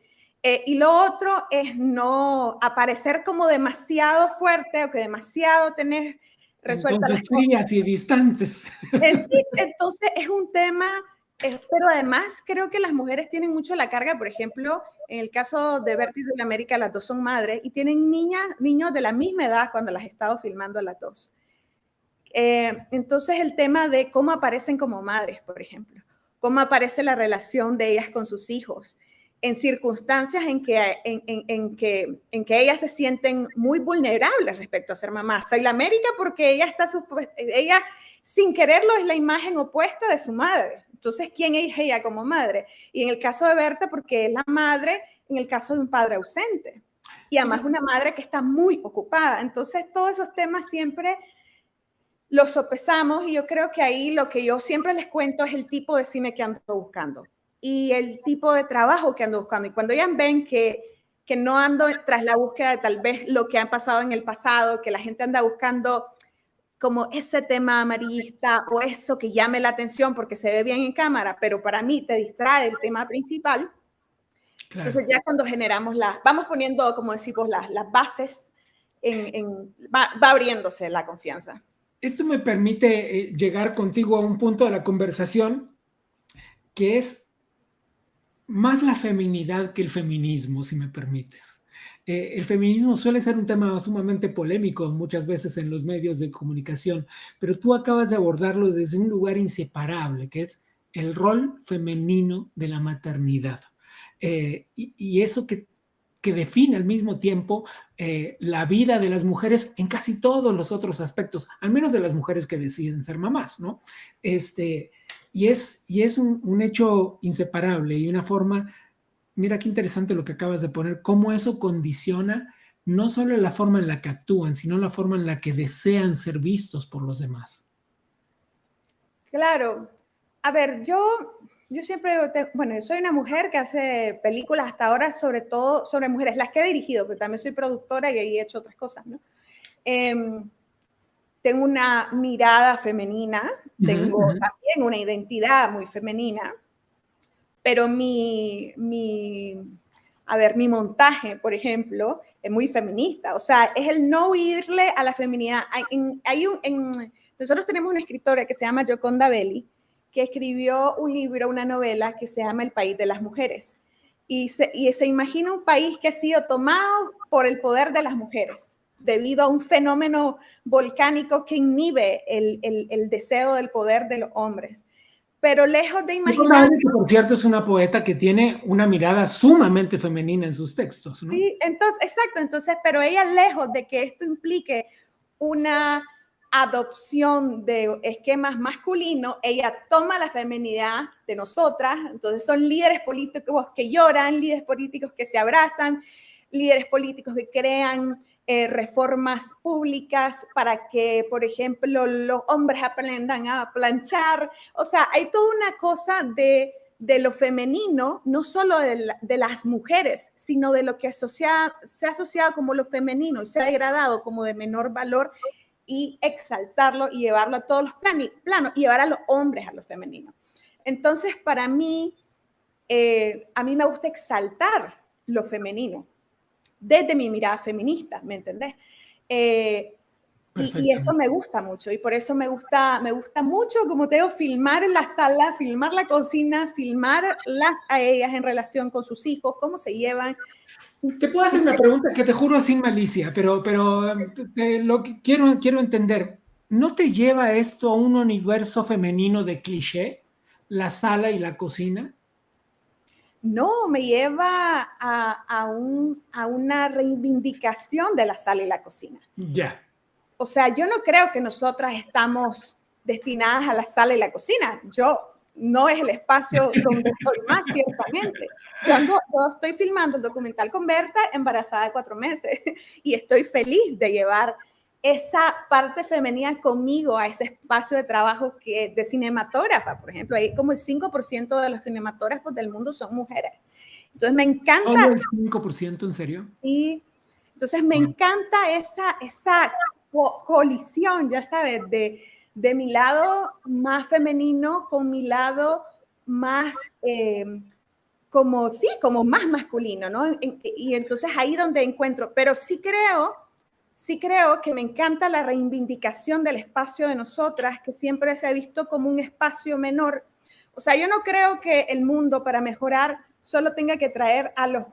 Y lo otro es no aparecer como demasiado fuerte o que demasiado tener resueltas las cosas. Frías y distantes. Sí, entonces es un tema, pero además creo que las mujeres tienen mucho la carga. Por ejemplo, en el caso de Berta y de América, las dos son madres y tienen niños de la misma edad cuando las he estado filmando a las dos. Entonces el tema de cómo aparecen como madres, por ejemplo, cómo aparece la relación de ellas con sus hijos, en circunstancias en que ellas se sienten muy vulnerables respecto a ser mamás. Soy la América porque ella sin quererlo es la imagen opuesta de su madre. Entonces, ¿quién es ella como madre? Y en el caso de Berta, porque es la madre en el caso de un padre ausente. Y además una madre que está muy ocupada. Entonces, todos esos temas siempre los sopesamos y yo creo que ahí lo que yo siempre les cuento es el tipo de cine que ando buscando y el tipo de trabajo que ando buscando. Y cuando ellas ven que no ando tras la búsqueda de tal vez lo que ha pasado en el pasado, que la gente anda buscando como ese tema amarillista o eso que llame la atención porque se ve bien en cámara, pero para mí te distrae el tema principal. Claro. Entonces ya cuando generamos vamos poniendo, como decimos, las bases, va abriéndose la confianza. Esto me permite llegar contigo a un punto de la conversación que es más la feminidad que el feminismo, si me permites. El feminismo suele ser un tema sumamente polémico muchas veces en los medios de comunicación, pero tú acabas de abordarlo desde un lugar inseparable, que es el rol femenino de la maternidad. Y eso que define al mismo tiempo la vida de las mujeres en casi todos los otros aspectos, al menos de las mujeres que deciden ser mamás, ¿no? Y es un hecho inseparable y una forma, mira qué interesante lo que acabas de poner, cómo eso condiciona no solo la forma en la que actúan, sino la forma en la que desean ser vistos por los demás. Claro. A ver, yo siempre digo, yo soy una mujer que hace películas hasta ahora, sobre todo sobre mujeres, las que he dirigido, pero también soy productora y he hecho otras cosas, ¿no? tengo una mirada femenina, tengo también una identidad muy femenina, pero mi montaje, por ejemplo, es muy feminista. O sea, es el no irle a la feminidad. Nosotros tenemos una escritora que se llama Gioconda Belli, que escribió un libro, una novela que se llama El País de las Mujeres. Y se imagina un país que ha sido tomado por el poder de las mujeres, debido a un fenómeno volcánico que inhibe el deseo del poder de los hombres. Pero lejos de imaginar... Por cierto, es una poeta que tiene una mirada sumamente femenina en sus textos, ¿no? Sí, entonces, exacto. Entonces, pero ella, lejos de que esto implique una adopción de esquemas masculinos, ella toma la feminidad de nosotras. Entonces son líderes políticos que lloran, líderes políticos que se abrazan, líderes políticos que crean reformas públicas para que, por ejemplo, los hombres aprendan a planchar. O sea, hay toda una cosa de lo femenino, no solo de las mujeres, sino de lo que se ha asociado como lo femenino y se ha degradado como de menor valor, y exaltarlo y llevarlo a todos los planos y llevar a los hombres a lo femenino. Entonces, para mí, a mí me gusta exaltar lo femenino desde mi mirada feminista, ¿me entendés? Y eso me gusta mucho, y por eso me gusta mucho, como te digo, filmar la sala, filmar la cocina, filmarlas a ellas en relación con sus hijos, cómo se llevan. Te puedo hacer una pregunta que te juro sin malicia, pero lo que quiero entender, ¿no te lleva esto a un universo femenino de cliché, la sala y la cocina? No, me lleva a una reivindicación de la sala y la cocina. Ya. O sea, yo no creo que nosotras estamos destinadas a la sala y la cocina. No es el espacio donde estoy más, ciertamente. Yo estoy filmando el documental con Berta, embarazada de 4 meses, y estoy feliz de llevar esa parte femenina conmigo a ese espacio de trabajo de cinematógrafa. Por ejemplo, ahí como el 5% de los cinematógrafos del mundo son mujeres. Entonces me encanta... ¿Solo el 5%, en serio? Sí. Entonces me encanta esa colisión, ya sabes, de mi lado más femenino con mi lado más, como más masculino, ¿no? Y entonces ahí donde encuentro, pero sí creo que me encanta la reivindicación del espacio de nosotras, que siempre se ha visto como un espacio menor. O sea, yo no creo que el mundo, para mejorar, solo tenga que traer a los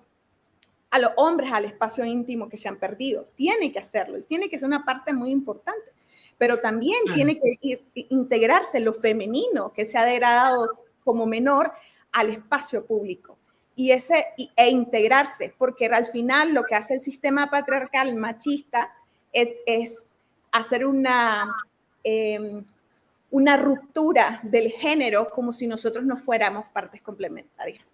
hombres al espacio íntimo que se han perdido. Tiene que hacerlo, y tiene que ser una parte muy importante. Pero también tiene que integrarse lo femenino, que se ha degradado como menor, al espacio público. E integrarse, porque al final lo que hace el sistema patriarcal machista es hacer una ruptura del género, como si nosotros no fuéramos partes complementarias.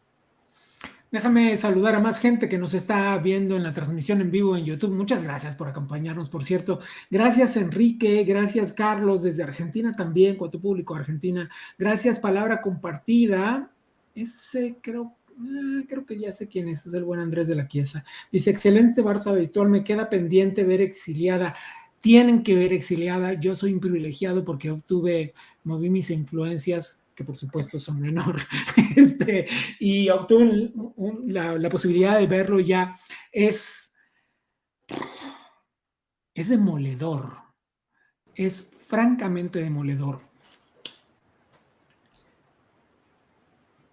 Déjame saludar a más gente que nos está viendo en la transmisión en vivo en YouTube. Muchas gracias por acompañarnos, por cierto. Gracias, Enrique. Gracias, Carlos, desde Argentina también, con tu público Argentina. Gracias, Palabra Compartida. Ese creo que ya sé quién es el buen Andrés de la Chiesa. Dice, excelente Barça habitual, me queda pendiente ver Exiliada. Tienen que ver Exiliada. Yo soy un privilegiado porque moví mis influencias, que por supuesto son menor, y obtuve la posibilidad de verlo ya. Es demoledor, es francamente demoledor.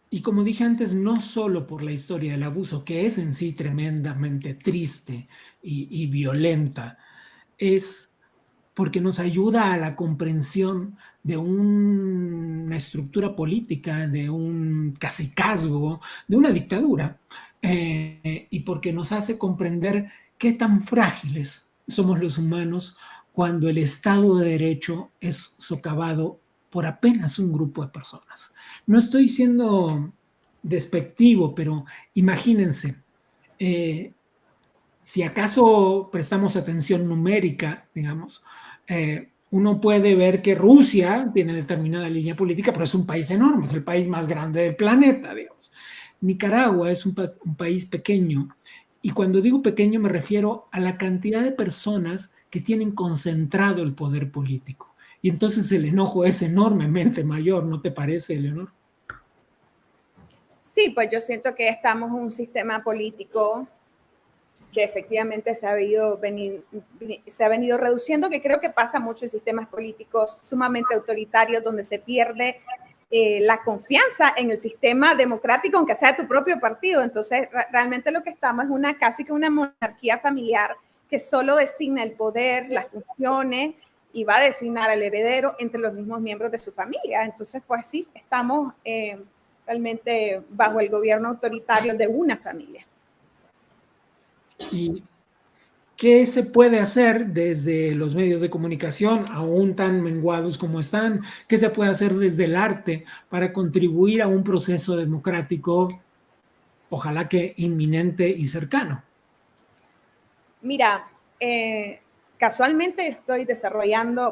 Y como dije antes, no solo por la historia del abuso, que es en sí tremendamente triste y violenta, es porque nos ayuda a la comprensión de una estructura política, de un cacicazgo, de una dictadura, y porque nos hace comprender qué tan frágiles somos los humanos cuando el Estado de Derecho es socavado por apenas un grupo de personas. No estoy siendo despectivo, pero imagínense, si acaso prestamos atención numérica, digamos, uno puede ver que Rusia tiene determinada línea política, pero es un país enorme, es el país más grande del planeta, digamos. Nicaragua es un país pequeño Y cuando digo pequeño me refiero a la cantidad de personas que tienen concentrado el poder político. Y entonces el enojo es enormemente mayor, ¿no te parece, Eleonor? Sí, pues yo siento que estamos en un sistema político que efectivamente se ha venido reduciendo, que creo que pasa mucho en sistemas políticos sumamente autoritarios, donde se pierde la confianza en el sistema democrático, aunque sea de tu propio partido. Entonces, realmente lo que estamos es casi que una monarquía familiar que solo designa el poder, las funciones, y va a designar al heredero entre los mismos miembros de su familia. Entonces, pues sí, estamos realmente bajo el gobierno autoritario de una familia. ¿Y qué se puede hacer desde los medios de comunicación, aún tan menguados como están? ¿Qué se puede hacer desde el arte para contribuir a un proceso democrático, ojalá que inminente y cercano? Mira, casualmente estoy desarrollando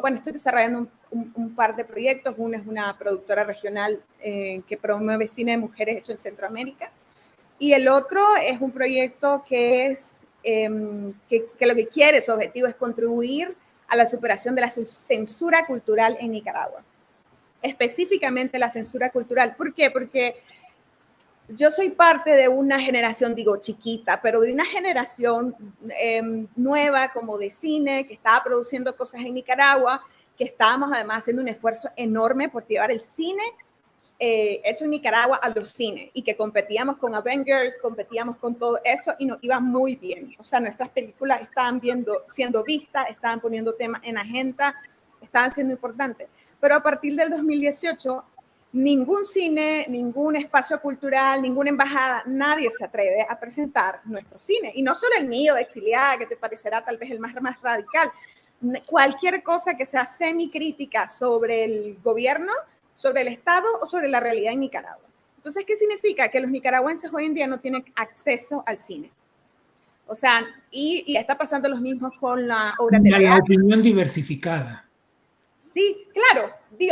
un par de proyectos. Uno es una productora regional que promueve cine de mujeres hecho en Centroamérica. Y el otro es un proyecto que es que lo que quiere, su objetivo es contribuir a la superación de la censura cultural en Nicaragua. Específicamente la censura cultural. ¿Por qué? Porque yo soy parte de una generación, digo chiquita, pero de una generación nueva como de cine, que estaba produciendo cosas en Nicaragua, que estábamos además haciendo un esfuerzo enorme por llevar el cine hecho en Nicaragua a los cines, y que competíamos con Avengers, competíamos con todo eso y nos iba muy bien. O sea, nuestras películas estaban siendo vistas, estaban poniendo temas en agenda, estaban siendo importantes. Pero a partir del 2018, ningún cine, ningún espacio cultural, ninguna embajada, nadie se atreve a presentar nuestro cine. Y no solo el mío, de Exiliada, que te parecerá tal vez el más radical. Cualquier cosa que sea semicrítica sobre el gobierno, sobre el Estado o sobre la realidad en Nicaragua. Entonces, ¿qué significa? Que los nicaragüenses hoy en día no tienen acceso al cine. O sea, y está pasando lo mismo con la obra de la opinión diversificada. Sí, claro.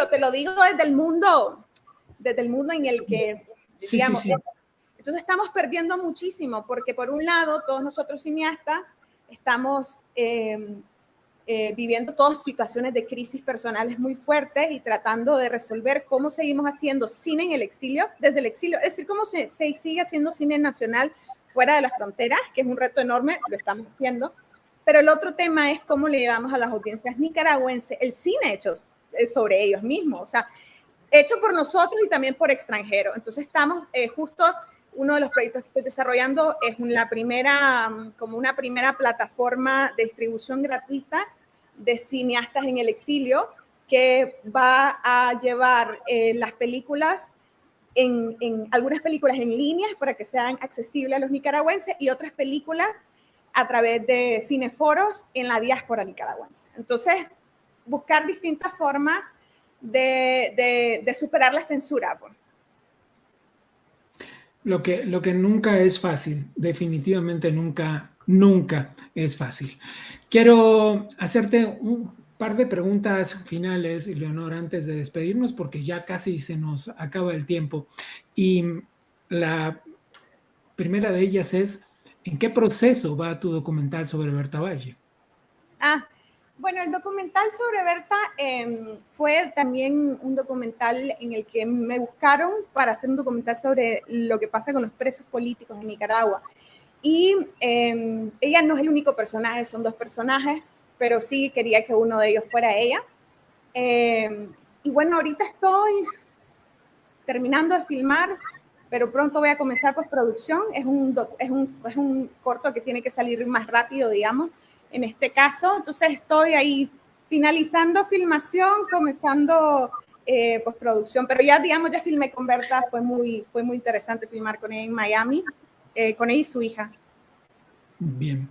Te lo digo desde el mundo en el que, digamos, sí. Entonces estamos perdiendo muchísimo, porque por un lado, todos nosotros cineastas estamos viviendo todas situaciones de crisis personales muy fuertes y tratando de resolver cómo seguimos haciendo cine en el exilio, desde el exilio, es decir, cómo se sigue haciendo cine nacional fuera de las fronteras, que es un reto enorme, lo estamos haciendo. Pero el otro tema es cómo le llevamos a las audiencias nicaragüenses el cine hecho sobre ellos mismos, o sea, hecho por nosotros y también por extranjeros. Entonces estamos justo, uno de los proyectos que estoy desarrollando es una primera plataforma de distribución gratuita de cineastas en el exilio, que va a llevar las películas, algunas películas en línea para que sean accesibles a los nicaragüenses, y otras películas a través de cineforos en la diáspora nicaragüense. Entonces, buscar distintas formas de superar la censura. Pues. Lo que nunca es fácil, definitivamente nunca es fácil. Quiero hacerte un par de preguntas finales, Eleonor, antes de despedirnos, porque ya casi se nos acaba el tiempo. Y la primera de ellas es, ¿en qué proceso va tu documental sobre Berta Valle? Bueno, el documental sobre Berta fue también un documental en el que me buscaron para hacer un documental sobre lo que pasa con los presos políticos en Nicaragua. Y ella no es el único personaje, son dos personajes, pero sí quería que uno de ellos fuera ella. Y bueno, ahorita estoy terminando de filmar, pero pronto voy a comenzar postproducción. Es un corto que tiene que salir más rápido, digamos, en este caso. Entonces estoy ahí finalizando filmación, comenzando postproducción, pero ya, digamos, ya filmé con Berta, fue muy interesante filmar con ella en Miami, con ella y su hija. Bien.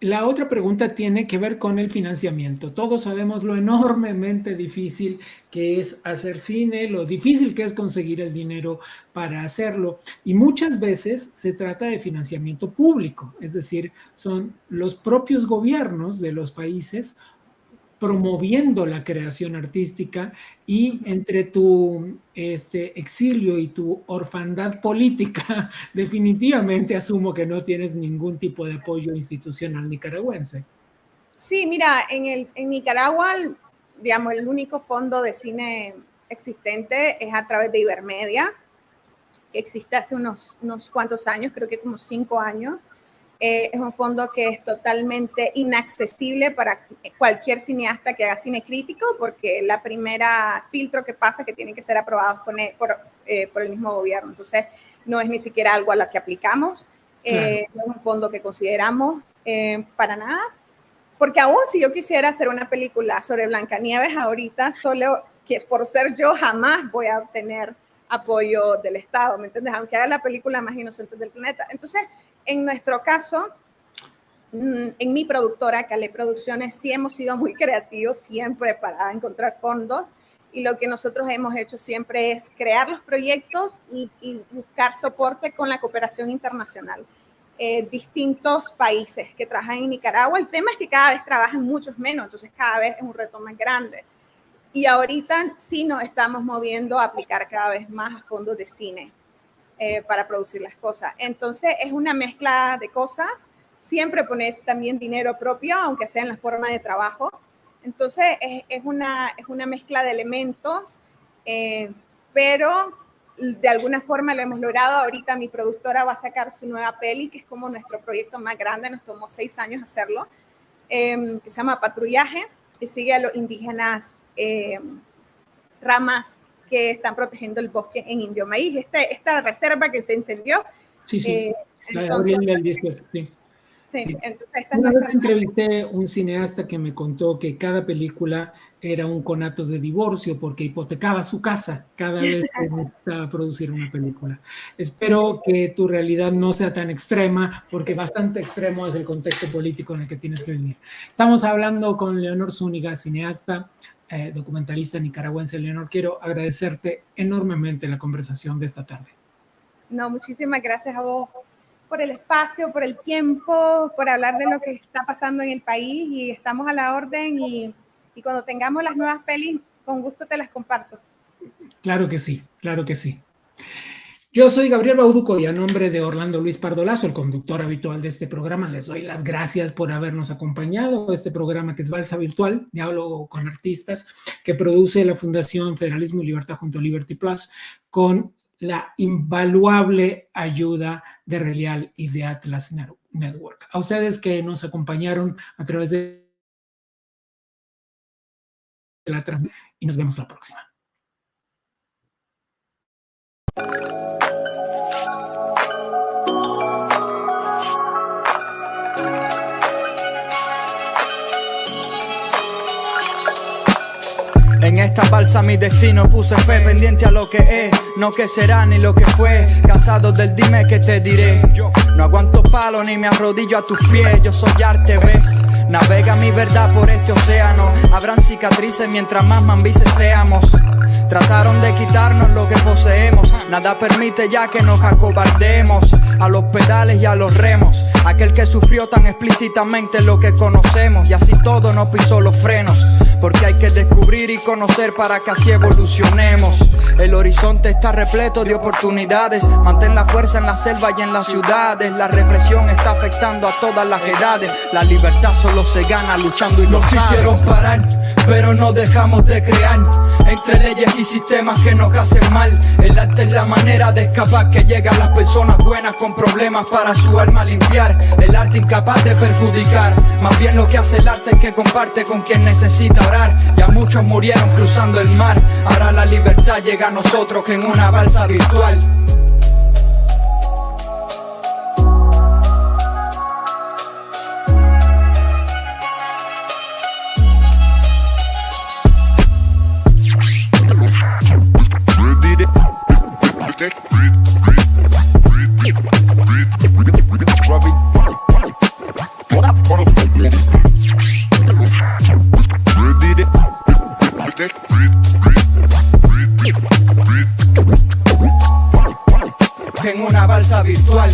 La otra pregunta tiene que ver con el financiamiento. Todos sabemos lo enormemente difícil que es hacer cine, lo difícil que es conseguir el dinero para hacerlo. Y muchas veces se trata de financiamiento público, es decir, son los propios gobiernos de los países promoviendo la creación artística, y entre tu exilio y tu orfandad política, definitivamente asumo que no tienes ningún tipo de apoyo institucional nicaragüense. Sí, mira, en Nicaragua, digamos, el único fondo de cine existente es a través de Ibermedia, que existe hace unos cuantos años, creo que como 5 años. Es un fondo que es totalmente inaccesible para cualquier cineasta que haga cine crítico, porque la primera filtro que pasa es que tienen que ser aprobados por el mismo gobierno. Entonces, no es ni siquiera algo a lo que aplicamos. Claro. No es un fondo que consideramos para nada. Porque aún si yo quisiera hacer una película sobre Blancanieves ahorita, solo que por ser yo jamás voy a obtener apoyo del Estado, ¿me entiendes? Aunque haga la película más inocente del planeta. Entonces, en nuestro caso, en mi productora, Calais Producciones, sí hemos sido muy creativos siempre para encontrar fondos, y lo que nosotros hemos hecho siempre es crear los proyectos y buscar soporte con la cooperación internacional. Distintos países que trabajan en Nicaragua. El tema es que cada vez trabajan muchos menos, entonces cada vez es un reto más grande. Y ahorita sí nos estamos moviendo a aplicar cada vez más a fondos de cine para producir las cosas. Entonces es una mezcla de cosas, siempre poner también dinero propio, aunque sea en la forma de trabajo. Entonces es una mezcla de elementos, pero de alguna forma lo hemos logrado. Ahorita mi productora va a sacar su nueva peli, que es como nuestro proyecto más grande, nos tomó 6 años hacerlo, que se llama Patrullaje, y sigue a los indígenas ramas que están protegiendo el bosque en Indio Maíz. Esta reserva que se incendió. Sí. La de abril del 18, sí. Sí. Entonces esta Una vez entrevisté a un cineasta que me contó que cada película era un conato de divorcio porque hipotecaba su casa cada vez que necesitaba producir una película. Espero que tu realidad no sea tan extrema, porque bastante extremo es el contexto político en el que tienes que vivir. Estamos hablando con Leonor Zúñiga, cineasta, documentalista nicaragüense. Leonor, quiero agradecerte enormemente la conversación de esta tarde. No, muchísimas gracias a vos por el espacio, por el tiempo, por hablar de lo que está pasando en el país, y estamos a la orden, y cuando tengamos las nuevas pelis, con gusto te las comparto. Claro que sí, claro que sí. Yo soy Gabriel Bauduco, y a nombre de Orlando Luis Pardolazo, el conductor habitual de este programa, les doy las gracias por habernos acompañado. Este programa, que es Balsa Virtual, Diálogo con Artistas, que produce la Fundación Federalismo y Libertad junto a Liberty Plus, con la invaluable ayuda de Relial y de Atlas Network. A ustedes que nos acompañaron a través de la transmisión, y nos vemos la próxima. En esta balsa mi destino puse fe, pendiente a lo que es, no que será ni lo que fue. Cansado del dime que te diré. No aguanto palo ni me arrodillo a tus pies. Yo soy arte, ves. Navega mi verdad por este océano. Habrán cicatrices mientras más mambises seamos. Trataron de quitarnos lo que poseemos. Nada permite ya que nos acobardemos. A los pedales y a los remos. Aquel que sufrió tan explícitamente lo que conocemos, y así todo no pisó los frenos. Porque hay que descubrir y conocer para que así evolucionemos. El horizonte está repleto de oportunidades. Mantén la fuerza en la selva y en las ciudades. La represión está afectando a todas las edades. La libertad solo se gana luchando y lo sabes. Nos quisieron parar, pero no dejamos de crear. Entre leyes y sistemas que nos hacen mal. El arte es la manera de escapar que llega a las personas buenas con problemas para su alma limpiar. El arte incapaz de perjudicar. Más bien lo que hace el arte es que comparte con quien necesita orar. Ya muchos murieron cruzando el mar. Ahora la libertad llega a nosotros en una balsa virtual. En una balsa virtual.